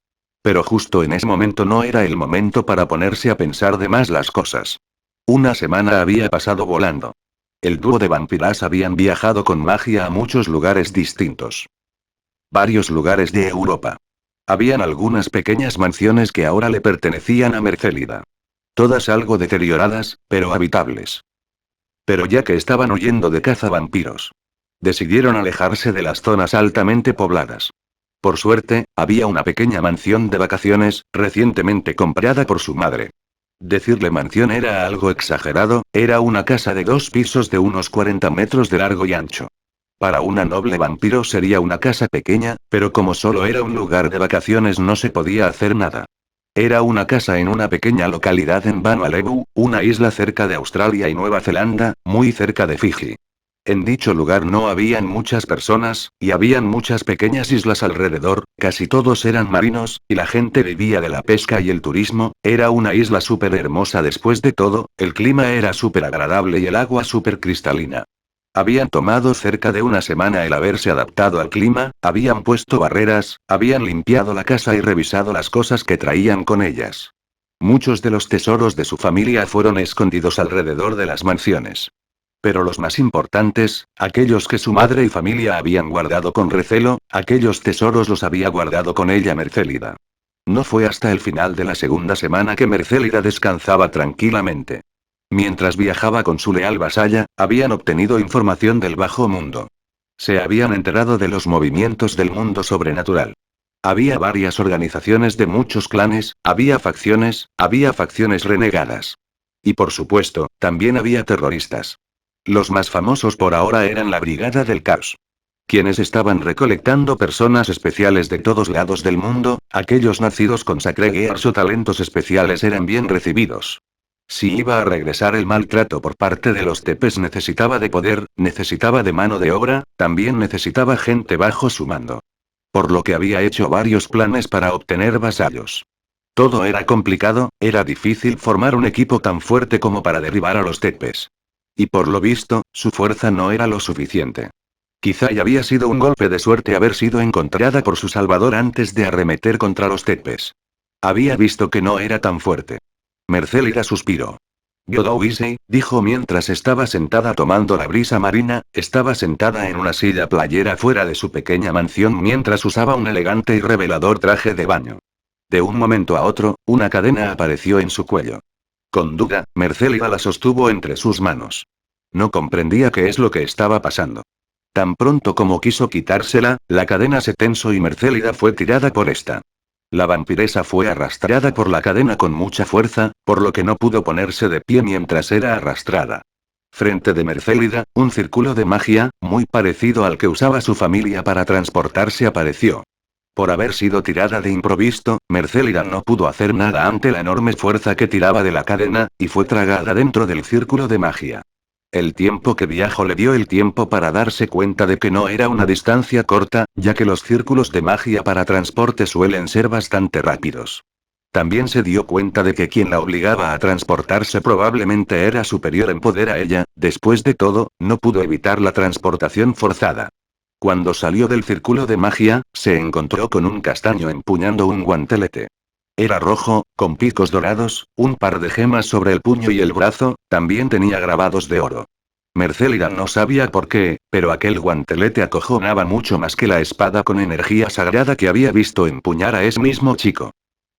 Pero justo en ese momento no era el momento para ponerse a pensar de más las cosas. Una semana había pasado volando. El dúo de vampiras habían viajado con magia a muchos lugares distintos. Varios lugares de Europa. Habían algunas pequeñas mansiones que ahora le pertenecían a Mercélida. Todas algo deterioradas, pero habitables. Pero ya que estaban huyendo de cazavampiros. Decidieron alejarse de las zonas altamente pobladas. Por suerte, había una pequeña mansión de vacaciones, recientemente comprada por su madre. Decirle mansión era algo exagerado, era una casa de 2 pisos de unos 40 metros de largo y ancho. Para una noble vampiro sería una casa pequeña, pero como solo era un lugar de vacaciones no se podía hacer nada. Era una casa en una pequeña localidad en Vanuatu, una isla cerca de Australia y Nueva Zelanda, muy cerca de Fiji. En dicho lugar no habían muchas personas, y habían muchas pequeñas islas alrededor, casi todos eran marinos, y la gente vivía de la pesca y el turismo. Era una isla súper hermosa después de todo, el clima era súper agradable y el agua súper cristalina. Habían tomado cerca de una semana el haberse adaptado al clima, habían puesto barreras, habían limpiado la casa y revisado las cosas que traían con ellas. Muchos de los tesoros de su familia fueron escondidos alrededor de las mansiones. Pero los más importantes, aquellos que su madre y familia habían guardado con recelo, aquellos tesoros los había guardado con ella Mercélida. No fue hasta el final de la segunda semana que Mercélida descansaba tranquilamente. Mientras viajaba con su leal vasalla, habían obtenido información del bajo mundo. Se habían enterado de los movimientos del mundo sobrenatural. Había varias organizaciones de muchos clanes, había facciones renegadas. Y por supuesto, también había terroristas. Los más famosos por ahora eran la Brigada del Caos. Quienes estaban recolectando personas especiales de todos lados del mundo, aquellos nacidos con Sacred Gears o talentos especiales eran bien recibidos. Si iba a regresar el maltrato por parte de los tepes necesitaba de poder, necesitaba de mano de obra, también necesitaba gente bajo su mando. Por lo que había hecho varios planes para obtener vasallos. Todo era complicado, era difícil formar un equipo tan fuerte como para derribar a los tepes. Y por lo visto, su fuerza no era lo suficiente. Quizá ya había sido un golpe de suerte haber sido encontrada por su salvador antes de arremeter contra los tepes. Había visto que no era tan fuerte. Mercélida suspiró. Yodowisei, dijo mientras estaba sentada tomando la brisa marina, estaba sentada en una silla playera fuera de su pequeña mansión mientras usaba un elegante y revelador traje de baño. De un momento a otro, una cadena apareció en su cuello. Con duda, Mercélida la sostuvo entre sus manos. No comprendía qué es lo que estaba pasando. Tan pronto como quiso quitársela, la cadena se tensó y Mercélida fue tirada por esta. La vampiresa fue arrastrada por la cadena con mucha fuerza, por lo que no pudo ponerse de pie mientras era arrastrada. Frente de Mercélida, un círculo de magia, muy parecido al que usaba su familia para transportarse apareció. Por haber sido tirada de improviso, Mercélida no pudo hacer nada ante la enorme fuerza que tiraba de la cadena, y fue tragada dentro del círculo de magia. El tiempo que viajó le dio el tiempo para darse cuenta de que no era una distancia corta, ya que los círculos de magia para transporte suelen ser bastante rápidos. También se dio cuenta de que quien la obligaba a transportarse probablemente era superior en poder a ella, después de todo, no pudo evitar la transportación forzada. Cuando salió del círculo de magia, se encontró con un castaño empuñando un guantelete. Era rojo, con picos dorados, un par de gemas sobre el puño y el brazo, también tenía grabados de oro. Mercélida no sabía por qué, pero aquel guantelete acojonaba mucho más que la espada con energía sagrada que había visto empuñar a ese mismo chico.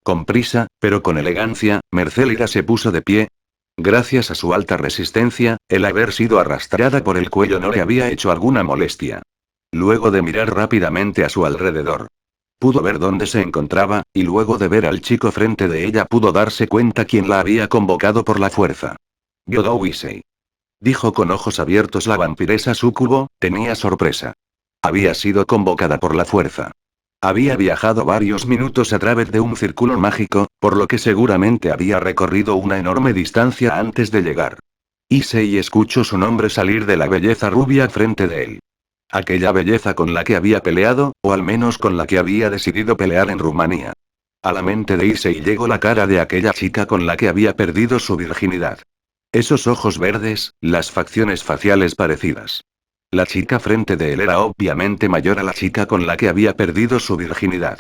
Con prisa, pero con elegancia, Mercélida se puso de pie. Gracias a su alta resistencia, el haber sido arrastrada por el cuello no le había hecho alguna molestia. Luego de mirar rápidamente a su alrededor, pudo ver dónde se encontraba, y luego de ver al chico frente de ella pudo darse cuenta quién la había convocado por la fuerza. Yodowisei. Dijo con ojos abiertos la vampiresa súcubo, tenía sorpresa. Había sido convocada por la fuerza. Había viajado varios minutos a través de un círculo mágico, por lo que seguramente había recorrido una enorme distancia antes de llegar. Issei escuchó su nombre salir de la belleza rubia frente de él. Aquella belleza con la que había peleado, o al menos con la que había decidido pelear en Rumanía. A la mente de Issei llegó la cara de aquella chica con la que había perdido su virginidad. Esos ojos verdes, las facciones faciales parecidas. La chica frente de él era obviamente mayor a la chica con la que había perdido su virginidad.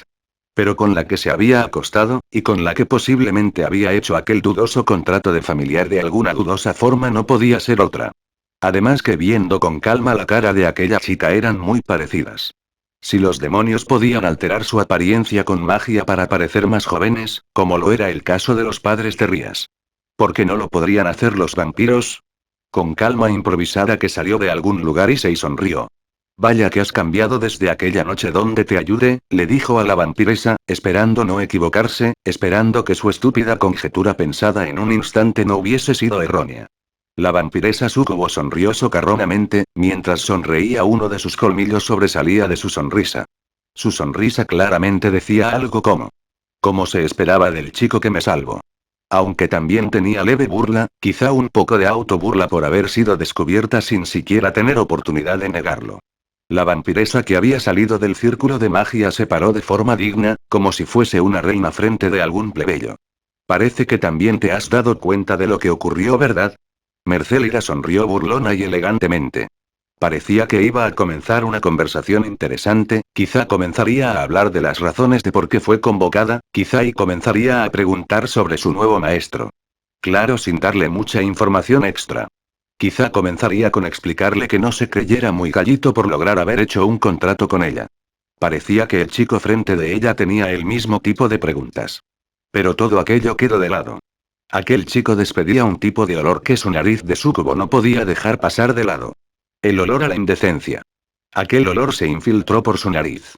Pero con la que se había acostado, y con la que posiblemente había hecho aquel dudoso contrato de familiar de alguna dudosa forma no podía ser otra. Además que viendo con calma la cara de aquella chica eran muy parecidas. Si los demonios podían alterar su apariencia con magia para parecer más jóvenes, como lo era el caso de los padres de Rías. ¿Por qué no lo podrían hacer los vampiros? Con calma improvisada que salió de algún lugar y se sonrió. Vaya que has cambiado desde aquella noche donde te ayudé, le dijo a la vampiresa, esperando no equivocarse, esperando que su estúpida conjetura pensada en un instante no hubiese sido errónea. La vampiresa Sukubo sonrió socarronamente, mientras sonreía uno de sus colmillos sobresalía de su sonrisa. Su sonrisa claramente decía algo como se esperaba del chico que me salvo. Aunque también tenía leve burla, quizá un poco de autoburla por haber sido descubierta sin siquiera tener oportunidad de negarlo. La vampiresa que había salido del círculo de magia se paró de forma digna, como si fuese una reina frente de algún plebeyo. Parece que también te has dado cuenta de lo que ocurrió, ¿verdad? Mercélida sonrió burlona y elegantemente. Parecía que iba a comenzar una conversación interesante, quizá comenzaría a hablar de las razones de por qué fue convocada, quizá y comenzaría a preguntar sobre su nuevo maestro. Claro, sin darle mucha información extra. Quizá comenzaría con explicarle que no se creyera muy gallito por lograr haber hecho un contrato con ella. Parecía que el chico frente de ella tenía el mismo tipo de preguntas. Pero todo aquello quedó de lado. Aquel chico despedía un tipo de olor que su nariz de súcubo no podía dejar pasar de lado. El olor a la indecencia. Aquel olor se infiltró por su nariz.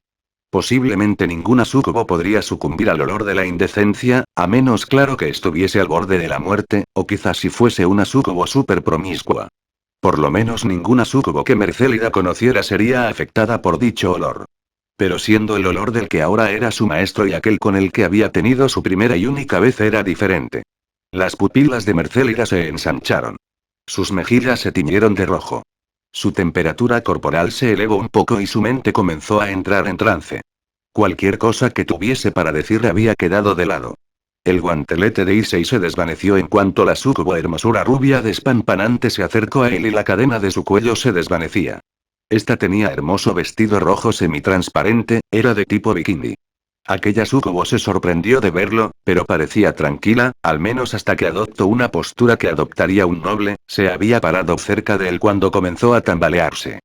Posiblemente ninguna súcubo podría sucumbir al olor de la indecencia, a menos claro que estuviese al borde de la muerte, o quizás si fuese una súcubo súper promiscua. Por lo menos ninguna súcubo que Mercélida conociera sería afectada por dicho olor. Pero siendo el olor del que ahora era su maestro y aquel con el que había tenido su primera y única vez era diferente. Las pupilas de Mercélida se ensancharon. Sus mejillas se tiñeron de rojo. Su temperatura corporal se elevó un poco y su mente comenzó a entrar en trance. Cualquier cosa que tuviese para decir había quedado de lado. El guantelete de Issei se desvaneció en cuanto la sucubo hermosura rubia despampanante se acercó a él y la cadena de su cuello se desvanecía. Esta tenía hermoso vestido rojo semitransparente, era de tipo bikini. Aquella sucubo se sorprendió de verlo, pero parecía tranquila, al menos hasta que adoptó una postura que adoptaría un noble, se había parado cerca de él cuando comenzó a tambalearse.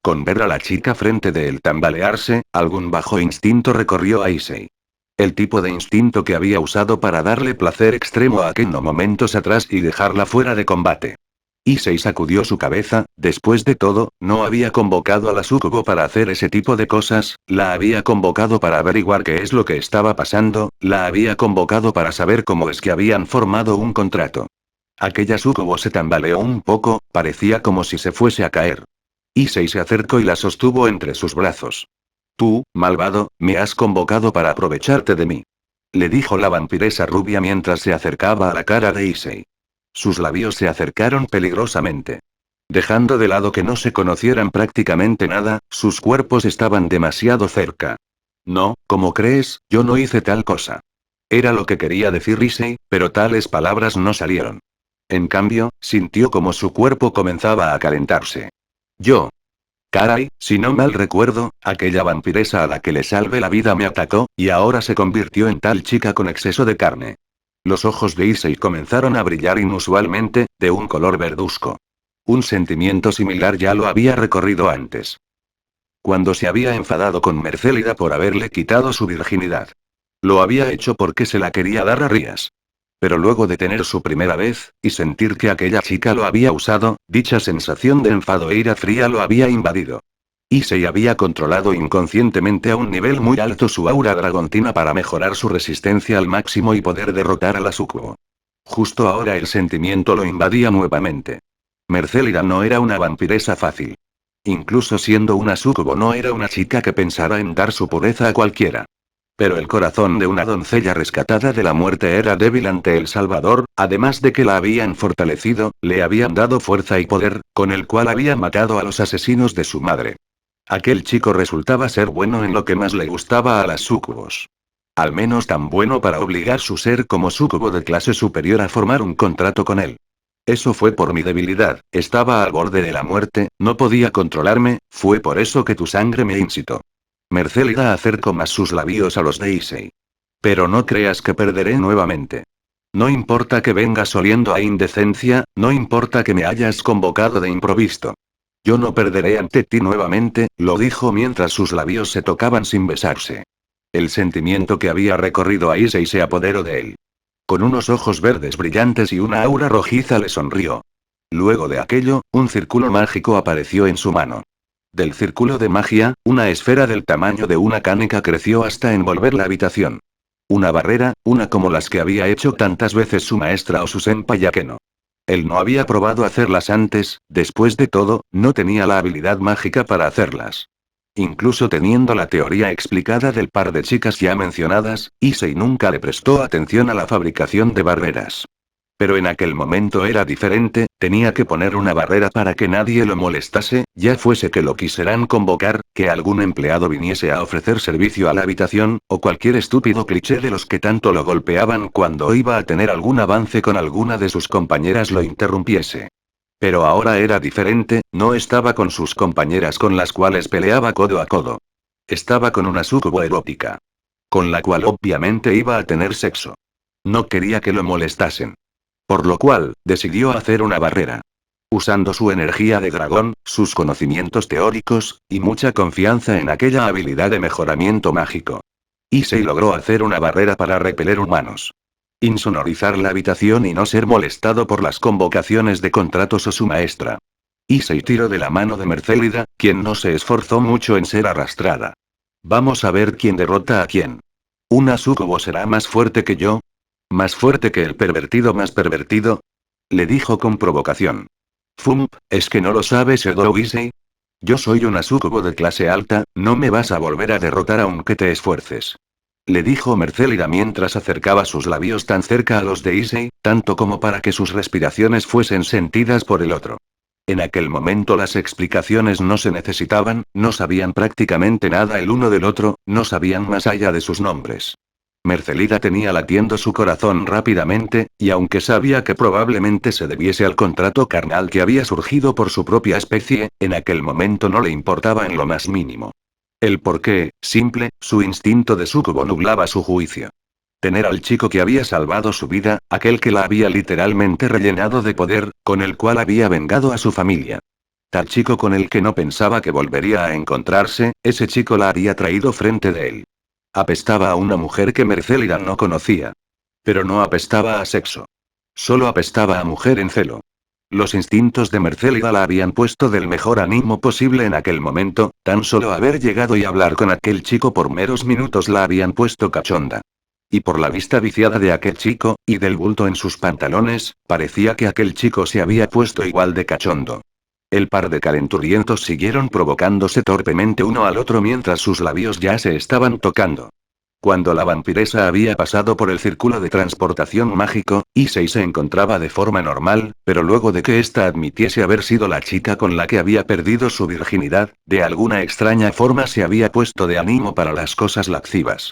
Con ver a la chica frente de él tambalearse, algún bajo instinto recorrió a Issei. El tipo de instinto que había usado para darle placer extremo a Akeno momentos atrás y dejarla fuera de combate. Issei sacudió su cabeza, después de todo, no había convocado a la sucubo para hacer ese tipo de cosas, la había convocado para averiguar qué es lo que estaba pasando, la había convocado para saber cómo es que habían formado un contrato. Aquella sucubo se tambaleó un poco, parecía como si se fuese a caer. Issei se acercó y la sostuvo entre sus brazos. Tú, malvado, me has convocado para aprovecharte de mí. Le dijo la vampiresa rubia mientras se acercaba a la cara de Issei. Sus labios se acercaron peligrosamente. Dejando de lado que no se conocieran prácticamente nada, sus cuerpos estaban demasiado cerca. No, ¿cómo crees? Yo no hice tal cosa. Era lo que quería decir Issei, pero tales palabras no salieron. En cambio, sintió como su cuerpo comenzaba a calentarse. Yo. Caray, si no mal recuerdo, aquella vampiresa a la que le salvé la vida me atacó, y ahora se convirtió en tal chica con exceso de carne. Los ojos de Issei comenzaron a brillar inusualmente, de un color verduzco. Un sentimiento similar ya lo había recorrido antes. Cuando se había enfadado con Mercélida por haberle quitado su virginidad. Lo había hecho porque se la quería dar a Rías. Pero luego de tener su primera vez, y sentir que aquella chica lo había usado, dicha sensación de enfado e ira fría lo había invadido. Issei había controlado inconscientemente a un nivel muy alto su aura dragontina para mejorar su resistencia al máximo y poder derrotar a la sucubo. Justo ahora el sentimiento lo invadía nuevamente. Mercélida no era una vampiresa fácil. Incluso siendo una sucubo no era una chica que pensara en dar su pureza a cualquiera. Pero el corazón de una doncella rescatada de la muerte era débil ante el Salvador, además de que la habían fortalecido, le habían dado fuerza y poder, con el cual había matado a los asesinos de su madre. Aquel chico resultaba ser bueno en lo que más le gustaba a las súcubos. Al menos tan bueno para obligar su ser como súcubo de clase superior a formar un contrato con él. Eso fue por mi debilidad, estaba al borde de la muerte, no podía controlarme, fue por eso que tu sangre me incitó. Mercélida acercó más sus labios a los de Issei. Pero no creas que perderé nuevamente. No importa que vengas oliendo a indecencia, no importa que me hayas convocado de improviso. Yo no perderé ante ti nuevamente, lo dijo mientras sus labios se tocaban sin besarse. El sentimiento que había recorrido a Issei se apoderó de él. Con unos ojos verdes brillantes y una aura rojiza le sonrió. Luego de aquello, un círculo mágico apareció en su mano. Del círculo de magia, una esfera del tamaño de una caneca creció hasta envolver la habitación. Una barrera, una como las que había hecho tantas veces su maestra o su senpai Akeno. Él no había probado hacerlas antes, después de todo, no tenía la habilidad mágica para hacerlas. Incluso teniendo la teoría explicada del par de chicas ya mencionadas, Issei nunca le prestó atención a la fabricación de barreras. Pero en aquel momento era diferente, tenía que poner una barrera para que nadie lo molestase, ya fuese que lo quisieran convocar, que algún empleado viniese a ofrecer servicio a la habitación, o cualquier estúpido cliché de los que tanto lo golpeaban cuando iba a tener algún avance con alguna de sus compañeras lo interrumpiese. Pero ahora era diferente, no estaba con sus compañeras con las cuales peleaba codo a codo. Estaba con una sucubo erótica. Con la cual obviamente iba a tener sexo. No quería que lo molestasen. Por lo cual, decidió hacer una barrera. Usando su energía de dragón, sus conocimientos teóricos, y mucha confianza en aquella habilidad de mejoramiento mágico. Issei logró hacer una barrera para repeler humanos. Insonorizar la habitación y no ser molestado por las convocaciones de contratos o su maestra. Issei tiró de la mano de Mercélida, quien no se esforzó mucho en ser arrastrada. Vamos a ver quién derrota a quién. ¿Una sucubo será más fuerte que yo? ¿Más fuerte que el pervertido más pervertido? Le dijo con provocación. Fump, ¿es que no lo sabes, Edo Issei? Yo soy una sucubo de clase alta, no me vas a volver a derrotar aunque te esfuerces. Le dijo Mercélida mientras acercaba sus labios tan cerca a los de Issei, tanto como para que sus respiraciones fuesen sentidas por el otro. En aquel momento las explicaciones no se necesitaban, no sabían prácticamente nada el uno del otro, no sabían más allá de sus nombres. Mercélida tenía latiendo su corazón rápidamente, y aunque sabía que probablemente se debiese al contrato carnal que había surgido por su propia especie, en aquel momento no le importaba en lo más mínimo. El porqué, simple, su instinto de súcubo nublaba su juicio. Tener al chico que había salvado su vida, aquel que la había literalmente rellenado de poder, con el cual había vengado a su familia. Tal chico con el que no pensaba que volvería a encontrarse, ese chico la había traído frente de él. Apestaba a una mujer que Mercélida no conocía. Pero no apestaba a sexo. Solo apestaba a mujer en celo. Los instintos de Mercélida la habían puesto del mejor ánimo posible en aquel momento, tan solo haber llegado y hablar con aquel chico por meros minutos la habían puesto cachonda. Y por la vista viciada de aquel chico, y del bulto en sus pantalones, parecía que aquel chico se había puesto igual de cachondo. El par de calenturientos siguieron provocándose torpemente uno al otro mientras sus labios ya se estaban tocando. Cuando la vampiresa había pasado por el círculo de transportación mágico, Issei se encontraba de forma normal, pero luego de que ésta admitiese haber sido la chica con la que había perdido su virginidad, de alguna extraña forma se había puesto de ánimo para las cosas lascivas.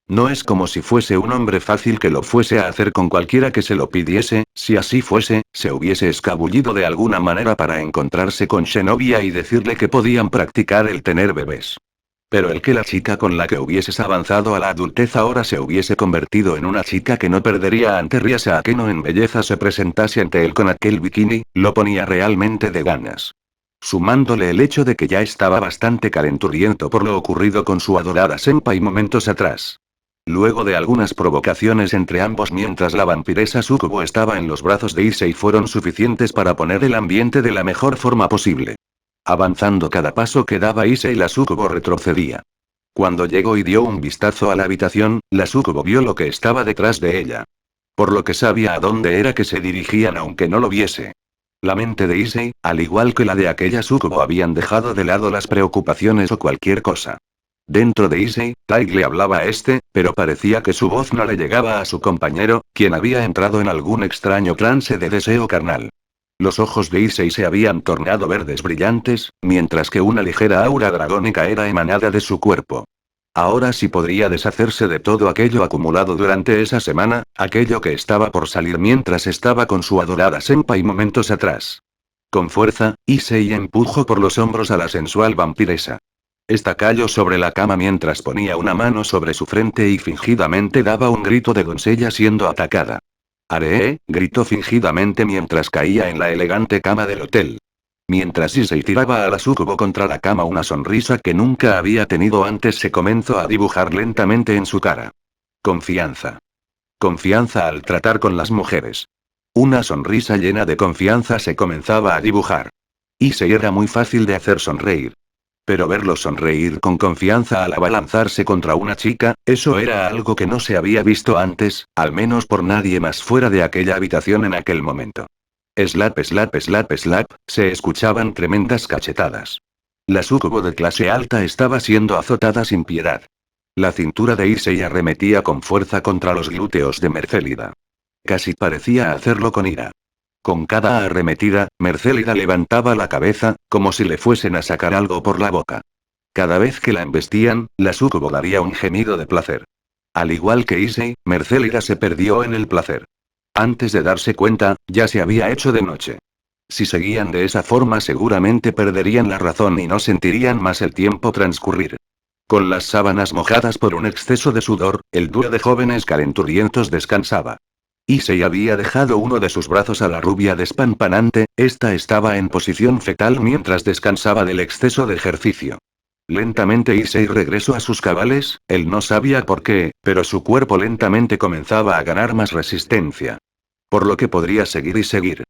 No es como si fuese un hombre fácil que lo fuese a hacer con cualquiera que se lo pidiese, si así fuese, se hubiese escabullido de alguna manera para encontrarse con Zenobia y decirle que podían practicar el tener bebés. Pero el que la chica con la que hubieses avanzado a la adultez ahora se hubiese convertido en una chica que no perdería ante Ryasa Akeno en belleza se presentase ante él con aquel bikini, lo ponía realmente de ganas. Sumándole el hecho de que ya estaba bastante calenturiento por lo ocurrido con su adorada senpai momentos atrás. Luego de algunas provocaciones entre ambos mientras la vampiresa Sukubo estaba en los brazos de Issei fueron suficientes para poner el ambiente de la mejor forma posible. Avanzando cada paso que daba Issei la Sukubo retrocedía. Cuando llegó y dio un vistazo a la habitación, la Sukubo vio lo que estaba detrás de ella. Por lo que sabía a dónde era que se dirigían aunque no lo viese. La mente de Issei, al igual que la de aquella Sukubo habían dejado de lado las preocupaciones o cualquier cosa. Dentro de Issei, Tai le hablaba a este, pero parecía que su voz no le llegaba a su compañero, quien había entrado en algún extraño trance de deseo carnal. Los ojos de Issei se habían tornado verdes brillantes, mientras que una ligera aura dragónica era emanada de su cuerpo. Ahora sí podría deshacerse de todo aquello acumulado durante esa semana, aquello que estaba por salir mientras estaba con su adorada senpai momentos atrás. Con fuerza, Issei empujó por los hombros a la sensual vampiresa. Esta cayó sobre la cama mientras ponía una mano sobre su frente y fingidamente daba un grito de doncella siendo atacada. «¡Aree!», gritó fingidamente mientras caía en la elegante cama del hotel. Mientras Issei tiraba a la Sukubo contra la cama una sonrisa que nunca había tenido antes se comenzó a dibujar lentamente en su cara. Confianza. Confianza al tratar con las mujeres. Una sonrisa llena de confianza se comenzaba a dibujar. Issei era muy fácil de hacer sonreír. Pero verlo sonreír con confianza al abalanzarse contra una chica, eso era algo que no se había visto antes, al menos por nadie más fuera de aquella habitación en aquel momento. Slap, slap, slap, slap, se escuchaban tremendas cachetadas. La súcubo de clase alta estaba siendo azotada sin piedad. La cintura de Issei arremetía con fuerza contra los glúteos de Mercélida. Casi parecía hacerlo con ira. Con cada arremetida, Mercélida levantaba la cabeza, como si le fuesen a sacar algo por la boca. Cada vez que la embestían, la súcubo daría un gemido de placer. Al igual que Issei, Mercélida se perdió en el placer. Antes de darse cuenta, ya se había hecho de noche. Si seguían de esa forma seguramente perderían la razón y no sentirían más el tiempo transcurrir. Con las sábanas mojadas por un exceso de sudor, el dúo de jóvenes calenturientos descansaba. Issei había dejado uno de sus brazos a la rubia despampanante, esta estaba en posición fetal mientras descansaba del exceso de ejercicio. Lentamente Issei regresó a sus cabales, él no sabía por qué, pero su cuerpo lentamente comenzaba a ganar más resistencia. Por lo que podría seguir y seguir.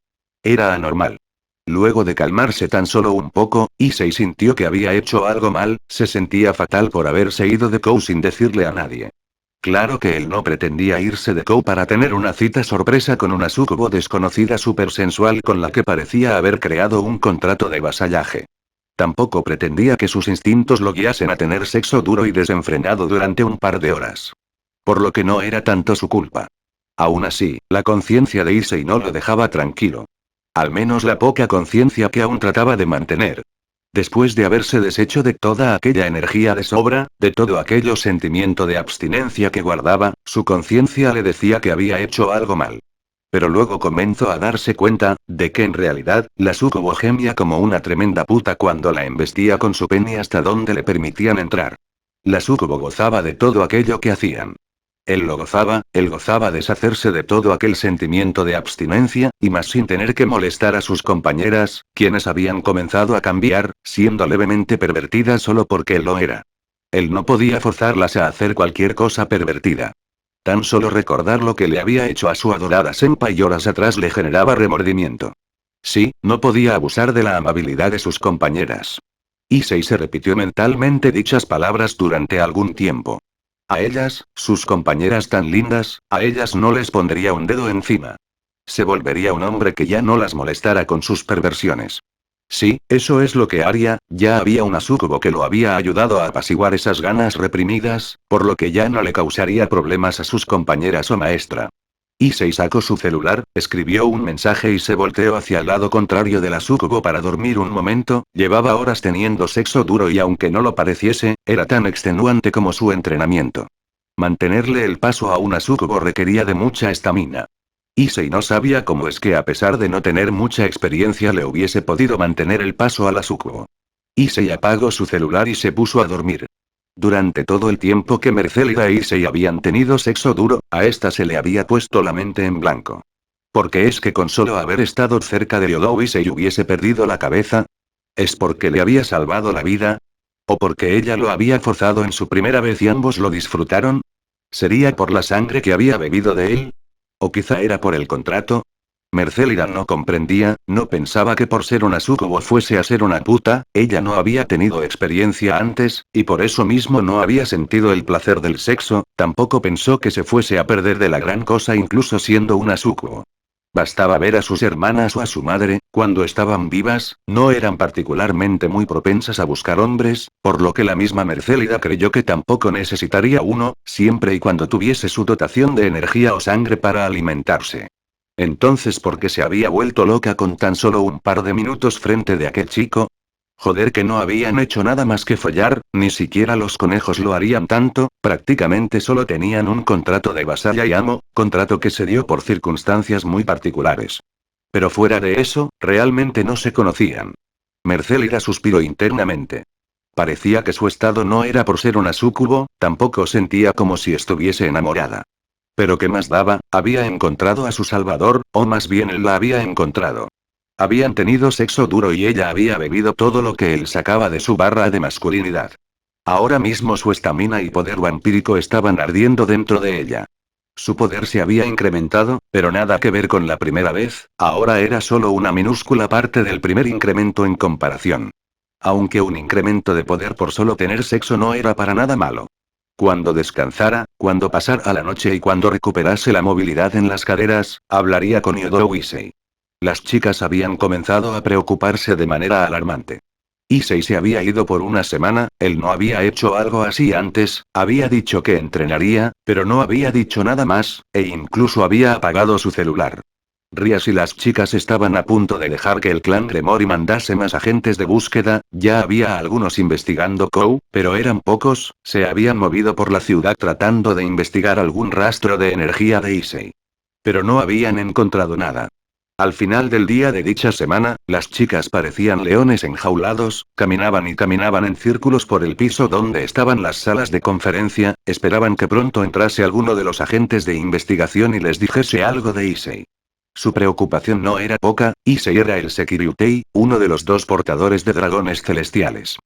Era anormal. Luego de calmarse tan solo un poco, Issei sintió que había hecho algo mal, se sentía fatal por haberse ido de Kou sin decirle a nadie. Claro que él no pretendía irse de Kou para tener una cita sorpresa con una súcubo desconocida supersensual con la que parecía haber creado un contrato de vasallaje. Tampoco pretendía que sus instintos lo guiasen a tener sexo duro y desenfrenado durante un par de horas. Por lo que no era tanto su culpa. Aún así, la conciencia de Issei no lo dejaba tranquilo. Al menos la poca conciencia que aún trataba de mantener. Después de haberse deshecho de toda aquella energía de sobra, de todo aquello sentimiento de abstinencia que guardaba, su conciencia le decía que había hecho algo mal. Pero luego comenzó a darse cuenta, de que en realidad, la súcubo gemía como una tremenda puta cuando la embestía con su pene hasta donde le permitían entrar. La súcubo gozaba de todo aquello que hacían. Él gozaba deshacerse de todo aquel sentimiento de abstinencia, y más sin tener que molestar a sus compañeras, quienes habían comenzado a cambiar, siendo levemente pervertidas solo porque él lo era. Él no podía forzarlas a hacer cualquier cosa pervertida. Tan solo recordar lo que le había hecho a su adorada senpai horas atrás le generaba remordimiento. Sí, no podía abusar de la amabilidad de sus compañeras. Issei se repitió mentalmente dichas palabras durante algún tiempo. A ellas, sus compañeras tan lindas, a ellas no les pondría un dedo encima. Se volvería un hombre que ya no las molestara con sus perversiones. Sí, eso es lo que haría, ya había una súcubo que lo había ayudado a apaciguar esas ganas reprimidas, por lo que ya no le causaría problemas a sus compañeras o maestra. Issei sacó su celular, escribió un mensaje y se volteó hacia el lado contrario de la súcubo para dormir un momento, llevaba horas teniendo sexo duro y aunque no lo pareciese, era tan extenuante como su entrenamiento. Mantenerle el paso a una súcubo requería de mucha estamina. Issei no sabía cómo es que a pesar de no tener mucha experiencia le hubiese podido mantener el paso a la súcubo. Issei apagó su celular y se puso a dormir. Durante todo el tiempo que Mercélida e Issei habían tenido sexo duro, a esta se le había puesto la mente en blanco. ¿Porque es que con solo haber estado cerca de Ryodou Issei hubiese perdido la cabeza? ¿Es porque le había salvado la vida? ¿O porque ella lo había forzado en su primera vez y ambos lo disfrutaron? ¿Sería por la sangre que había bebido de él? ¿O quizá era por el contrato? Mercélida no comprendía, no pensaba que por ser una súcubo fuese a ser una puta, ella no había tenido experiencia antes, y por eso mismo no había sentido el placer del sexo, tampoco pensó que se fuese a perder de la gran cosa incluso siendo una súcubo. Bastaba ver a sus hermanas o a su madre, cuando estaban vivas, no eran particularmente muy propensas a buscar hombres, por lo que la misma Mercélida creyó que tampoco necesitaría uno, siempre y cuando tuviese su dotación de energía o sangre para alimentarse. Entonces, ¿por qué se había vuelto loca con tan solo un par de minutos frente de aquel chico? Joder, que no habían hecho nada más que follar, ni siquiera los conejos lo harían tanto, prácticamente solo tenían un contrato de vasalla y amo, contrato que se dio por circunstancias muy particulares. Pero fuera de eso, realmente no se conocían. Mercélida suspiró internamente. Parecía que su estado no era por ser una súcubo, tampoco sentía como si estuviese enamorada. Pero qué más daba, había encontrado a su salvador, o más bien él la había encontrado. Habían tenido sexo duro y ella había bebido todo lo que él sacaba de su barra de masculinidad. Ahora mismo su estamina y poder vampírico estaban ardiendo dentro de ella. Su poder se había incrementado, pero nada que ver con la primera vez, ahora era solo una minúscula parte del primer incremento en comparación. Aunque un incremento de poder por solo tener sexo no era para nada malo. Cuando descansara, cuando pasara la noche y cuando recuperase la movilidad en las caderas, hablaría con Yodou Issei. Las chicas habían comenzado a preocuparse de manera alarmante. Issei se había ido por una semana, él no había hecho algo así antes, había dicho que entrenaría, pero no había dicho nada más, e incluso había apagado su celular. Rias y las chicas estaban a punto de dejar que el clan Gremori mandase más agentes de búsqueda, ya había algunos investigando Kou, pero eran pocos, se habían movido por la ciudad tratando de investigar algún rastro de energía de Issei. Pero no habían encontrado nada. Al final del día de dicha semana, las chicas parecían leones enjaulados, caminaban y caminaban en círculos por el piso donde estaban las salas de conferencia, esperaban que pronto entrase alguno de los agentes de investigación y les dijese algo de Issei. Su preocupación no era poca, Issei era el Sekiryutei, uno de los dos portadores de dragones celestiales.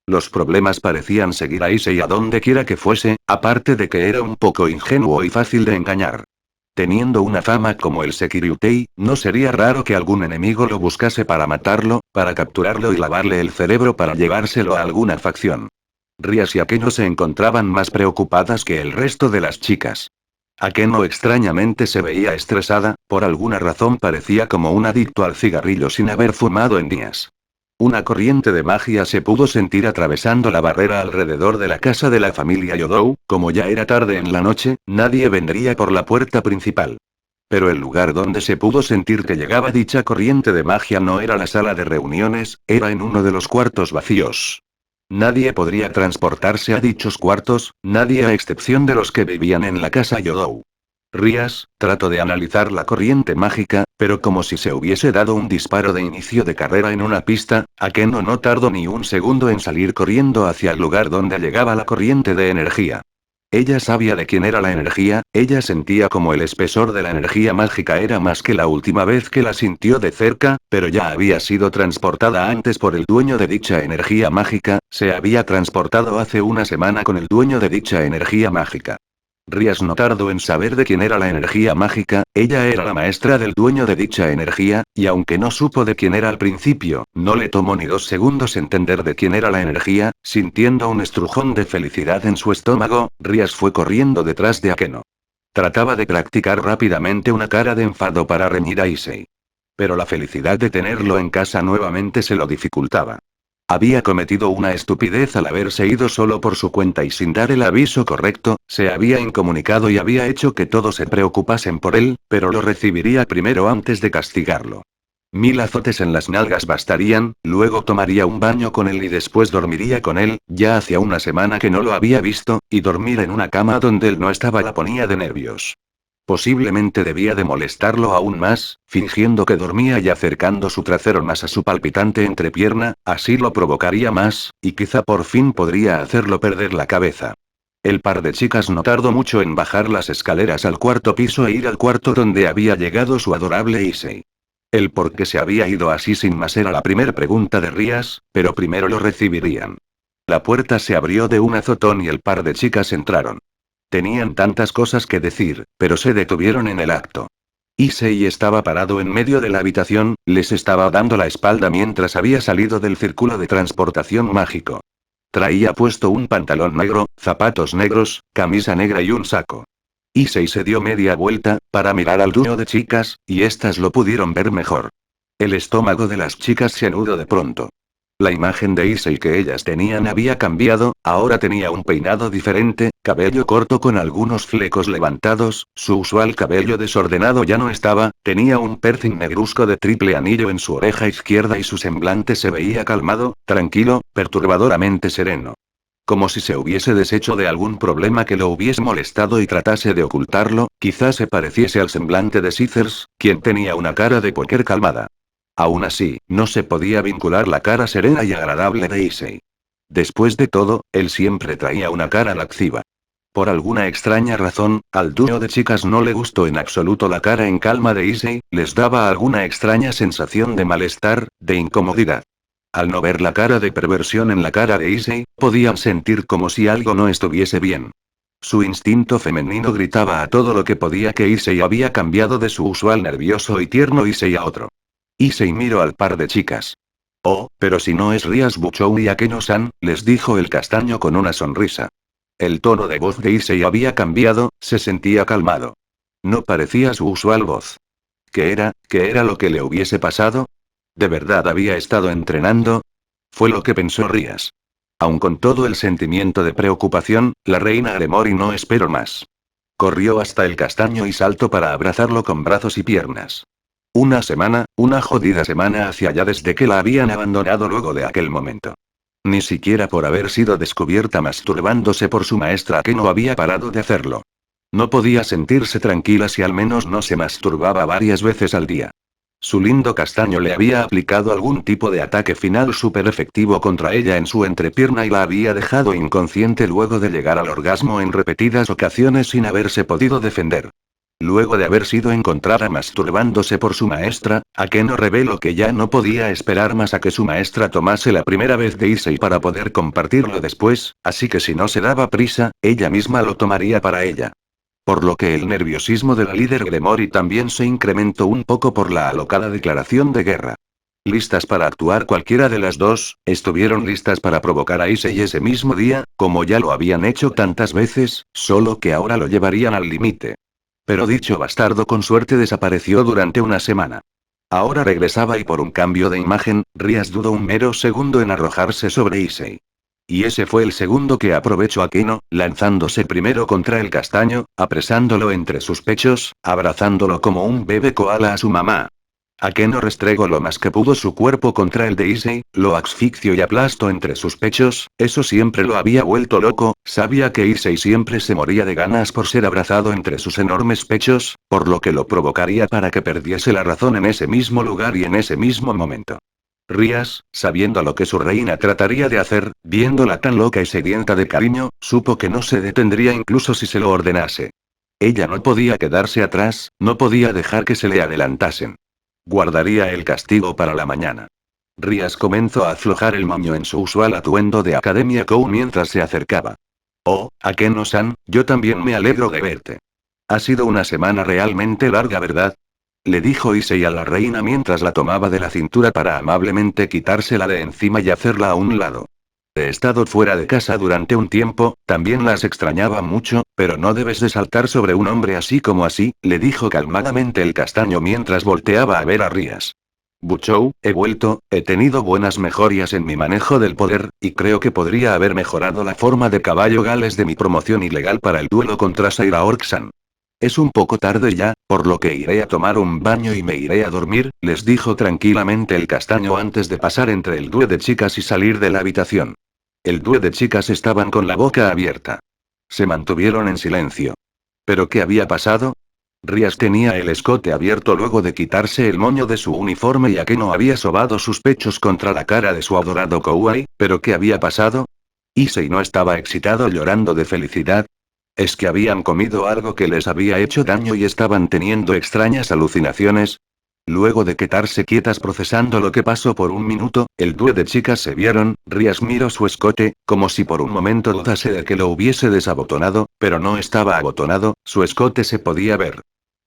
Los problemas parecían seguir a Issei a donde quiera que fuese, aparte de que era un poco ingenuo y fácil de engañar. Teniendo una fama como el Sekiryutei, no sería raro que algún enemigo lo buscase para matarlo, para capturarlo y lavarle el cerebro para llevárselo a alguna facción. Rias y Akeno se encontraban más preocupadas que el resto de las chicas. Akeno extrañamente se veía estresada, por alguna razón parecía como un adicto al cigarrillo sin haber fumado en días. Una corriente de magia se pudo sentir atravesando la barrera alrededor de la casa de la familia Yodou, como ya era tarde en la noche, nadie vendría por la puerta principal. Pero el lugar donde se pudo sentir que llegaba dicha corriente de magia no era la sala de reuniones, era en uno de los cuartos vacíos. Nadie podría transportarse a dichos cuartos, nadie a excepción de los que vivían en la casa Yodou. Rías, trato de analizar la corriente mágica, pero como si se hubiese dado un disparo de inicio de carrera en una pista, Akeno no tardó ni un segundo en salir corriendo hacia el lugar donde llegaba la corriente de energía. Ella sabía de quién era la energía, ella sentía como el espesor de la energía mágica era más que la última vez que la sintió de cerca, pero ya había sido transportada antes por el dueño de dicha energía mágica, se había transportado hace una semana con el dueño de dicha energía mágica. Rias no tardó en saber de quién era la energía mágica, ella era la maestra del dueño de dicha energía, y aunque no supo de quién era al principio, no le tomó ni 2 segundos entender de quién era la energía, sintiendo un estrujón de felicidad en su estómago, Rias fue corriendo detrás de Akeno. Trataba de practicar rápidamente una cara de enfado para reñir a Issei. Pero la felicidad de tenerlo en casa nuevamente se lo dificultaba. Había cometido una estupidez al haberse ido solo por su cuenta y sin dar el aviso correcto, se había incomunicado y había hecho que todos se preocupasen por él, pero lo recibiría primero antes de castigarlo. 1000 azotes en las nalgas bastarían, luego tomaría un baño con él y después dormiría con él, ya hacía una semana que no lo había visto, y dormir en una cama donde él no estaba la ponía de nervios. Posiblemente debía de molestarlo aún más, fingiendo que dormía y acercando su trasero más a su palpitante entrepierna, así lo provocaría más, y quizá por fin podría hacerlo perder la cabeza. El par de chicas no tardó mucho en bajar las escaleras al cuarto piso e ir al cuarto donde había llegado su adorable Issei. El por qué se había ido así sin más era la primer pregunta de Rías, pero primero lo recibirían. La puerta se abrió de un azotón y el par de chicas entraron. Tenían tantas cosas que decir, pero se detuvieron en el acto. Issei estaba parado en medio de la habitación, les estaba dando la espalda mientras había salido del círculo de transportación mágico. Traía puesto un pantalón negro, zapatos negros, camisa negra y un saco. Issei se dio media vuelta, para mirar al dúo de chicas, y éstas lo pudieron ver mejor. El estómago de las chicas se anudó de pronto. La imagen de Issei que ellas tenían había cambiado, ahora tenía un peinado diferente, cabello corto con algunos flecos levantados, su usual cabello desordenado ya no estaba, tenía un piercing negruzco de triple anillo en su oreja izquierda y su semblante se veía calmado, tranquilo, perturbadoramente sereno. Como si se hubiese deshecho de algún problema que lo hubiese molestado y tratase de ocultarlo, quizás se pareciese al semblante de Caesars, quien tenía una cara de póker calmada. Aún así, no se podía vincular la cara serena y agradable de Issei. Después de todo, él siempre traía una cara lasciva. Por alguna extraña razón, al dúo de chicas no le gustó en absoluto la cara en calma de Issei, les daba alguna extraña sensación de malestar, de incomodidad. Al no ver la cara de perversión en la cara de Issei, podían sentir como si algo no estuviese bien. Su instinto femenino gritaba a todo lo que podía que Issei había cambiado de su usual nervioso y tierno Issei a otro. Issei miró al par de chicas. Oh, pero si no es Rías Buchou y Akeno-san, les dijo el castaño con una sonrisa. El tono de voz de Issei había cambiado, se sentía calmado. No parecía su usual voz. ¿Qué era? ¿Qué era lo que le hubiese pasado? ¿De verdad había estado entrenando? Fue lo que pensó Rías. Aun con todo el sentimiento de preocupación, la reina Gremori no esperó más. Corrió hasta el castaño y saltó para abrazarlo con brazos y piernas. Una jodida semana hacia allá desde que la habían abandonado luego de aquel momento. Ni siquiera por haber sido descubierta masturbándose por su maestra que no había parado de hacerlo. No podía sentirse tranquila si al menos no se masturbaba varias veces al día. Su lindo castaño le había aplicado algún tipo de ataque final súper efectivo contra ella en su entrepierna y la había dejado inconsciente luego de llegar al orgasmo en repetidas ocasiones sin haberse podido defender. Luego de haber sido encontrada masturbándose por su maestra, Akeno reveló que ya no podía esperar más a que su maestra tomase la primera vez de Issei para poder compartirlo después, así que si no se daba prisa, ella misma lo tomaría para ella. Por lo que el nerviosismo de la líder Gremori también se incrementó un poco por la alocada declaración de guerra. Listas para actuar cualquiera de las dos, estuvieron listas para provocar a Issei ese mismo día, como ya lo habían hecho tantas veces, solo que ahora lo llevarían al límite. Pero dicho bastardo con suerte desapareció durante una semana. Ahora regresaba y por un cambio de imagen, Rías dudó un mero segundo en arrojarse sobre Issei. Y ese fue el segundo que aprovechó Akeno, lanzándose primero contra el castaño, apresándolo entre sus pechos, abrazándolo como un bebé koala a su mamá. Akeno restregó lo más que pudo su cuerpo contra el de Issei, lo asfixió y aplastó entre sus pechos, eso siempre lo había vuelto loco, sabía que Issei siempre se moría de ganas por ser abrazado entre sus enormes pechos, por lo que lo provocaría para que perdiese la razón en ese mismo lugar y en ese mismo momento. Rías, sabiendo lo que su reina trataría de hacer, viéndola tan loca y sedienta de cariño, supo que no se detendría incluso si se lo ordenase. Ella no podía quedarse atrás, no podía dejar que se le adelantasen. Guardaría el castigo para la mañana. Rías comenzó a aflojar el moño en su usual atuendo de Academia Kou mientras se acercaba. Oh, Akeno-san, yo también me alegro de verte. Ha sido una semana realmente larga, ¿verdad? Le dijo Issei a la reina mientras la tomaba de la cintura para amablemente quitársela de encima y hacerla a un lado. He estado fuera de casa durante un tiempo, también las extrañaba mucho, pero no debes de saltar sobre un hombre así como así, le dijo calmadamente el castaño mientras volteaba a ver a Rías. Buchou, he vuelto, he tenido buenas mejorías en mi manejo del poder, y creo que podría haber mejorado la forma de caballo gales de mi promoción ilegal para el duelo contra Saira Orksan. Es un poco tarde ya, por lo que iré a tomar un baño y me iré a dormir, les dijo tranquilamente el castaño antes de pasar entre el dúo de chicas y salir de la habitación. El dúo de chicas estaban con la boca abierta. Se mantuvieron en silencio. ¿Pero qué había pasado? Rías tenía el escote abierto luego de quitarse el moño de su uniforme y Akeno había sobado sus pechos contra la cara de su adorado Kouai, ¿pero qué había pasado? Issei no estaba excitado llorando de felicidad. ¿Es que habían comido algo que les había hecho daño y estaban teniendo extrañas alucinaciones? Luego de quedarse quietas procesando lo que pasó por un minuto, el dúo de chicas se vieron, Rías miró su escote, como si por un momento dudase de que lo hubiese desabotonado, pero no estaba abotonado, su escote se podía ver.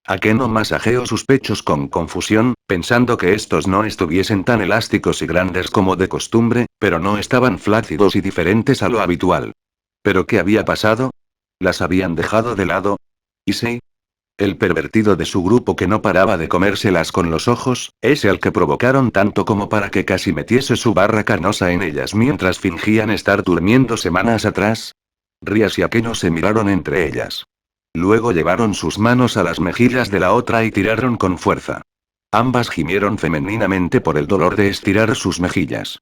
Akeno masajeó sus pechos con confusión, pensando que estos no estuviesen tan elásticos y grandes como de costumbre, pero no estaban flácidos y diferentes a lo habitual. ¿Pero qué había pasado? ¿Las habían dejado de lado? ¿Issei? El pervertido de su grupo que no paraba de comérselas con los ojos, ese al que provocaron tanto como para que casi metiese su barra canosa en ellas mientras fingían estar durmiendo semanas atrás. Rías y Akeno se miraron entre ellas. Luego llevaron sus manos a las mejillas de la otra y tiraron con fuerza. Ambas gimieron femeninamente por el dolor de estirar sus mejillas.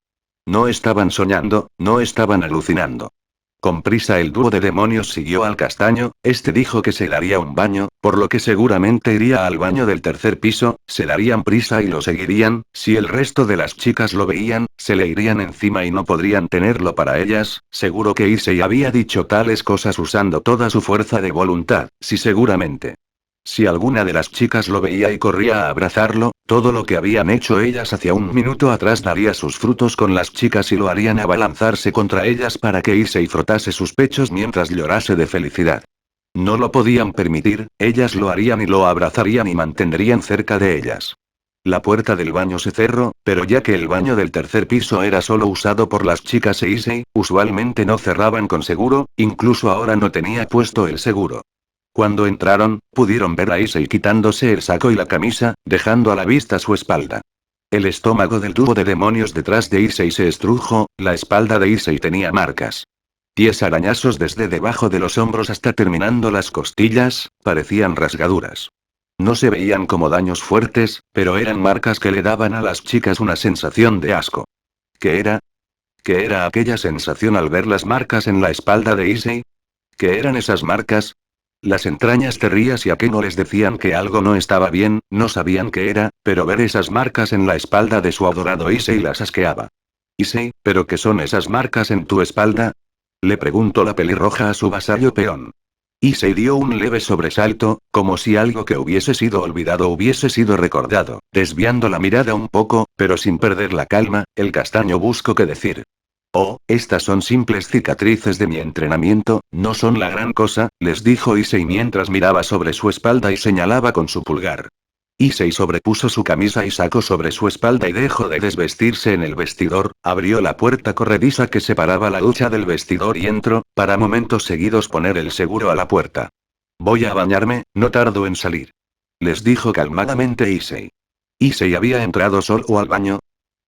No estaban soñando, no estaban alucinando. Con prisa el dúo de demonios siguió al castaño, este dijo que se daría un baño, por lo que seguramente iría al baño del tercer piso, se darían prisa y lo seguirían, si el resto de las chicas lo veían, se le irían encima y no podrían tenerlo para ellas, seguro que Issei había dicho tales cosas usando toda su fuerza de voluntad, sí seguramente. Si alguna de las chicas lo veía y corría a abrazarlo, todo lo que habían hecho ellas hacia un minuto atrás daría sus frutos con las chicas y lo harían abalanzarse contra ellas para que Issei frotase sus pechos mientras llorase de felicidad. No lo podían permitir, ellas lo harían y lo abrazarían y mantendrían cerca de ellas. La puerta del baño se cerró, pero ya que el baño del tercer piso era solo usado por las chicas e Issei, usualmente no cerraban con seguro, incluso ahora no tenía puesto el seguro. Cuando entraron, pudieron ver a Issei quitándose el saco y la camisa, dejando a la vista su espalda. El estómago del tubo de demonios detrás de Issei se estrujó, la espalda de Issei tenía marcas. 10 arañazos desde debajo de los hombros hasta terminando las costillas, parecían rasgaduras. No se veían como daños fuertes, pero eran marcas que le daban a las chicas una sensación de asco. ¿Qué era? ¿Qué era aquella sensación al ver las marcas en la espalda de Issei? ¿Qué eran esas marcas? Las entrañas terrías y a que no les decían que algo no estaba bien, no sabían qué era, pero ver esas marcas en la espalda de su adorado Issei las asqueaba. Issei, ¿pero qué son esas marcas en tu espalda? Le preguntó la pelirroja a su vasallo peón. Issei dio un leve sobresalto, como si algo que hubiese sido olvidado hubiese sido recordado, desviando la mirada un poco, pero sin perder la calma, el castaño buscó qué decir. Oh, estas son simples cicatrices de mi entrenamiento, no son la gran cosa, les dijo Issei mientras miraba sobre su espalda y señalaba con su pulgar. Issei sobrepuso su camisa y sacó sobre su espalda y dejó de desvestirse en el vestidor, abrió la puerta corrediza que separaba la ducha del vestidor y entró, para momentos seguidos poner el seguro a la puerta. Voy a bañarme, no tardo en salir. Les dijo calmadamente Issei. Issei había entrado solo al baño.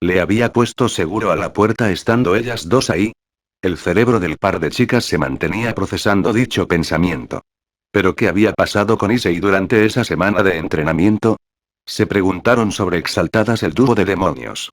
¿Le había puesto seguro a la puerta estando ellas dos ahí? El cerebro del par de chicas se mantenía procesando dicho pensamiento. ¿Pero qué había pasado con Issei durante esa semana de entrenamiento? Se preguntaron sobreexaltadas el dúo de demonios.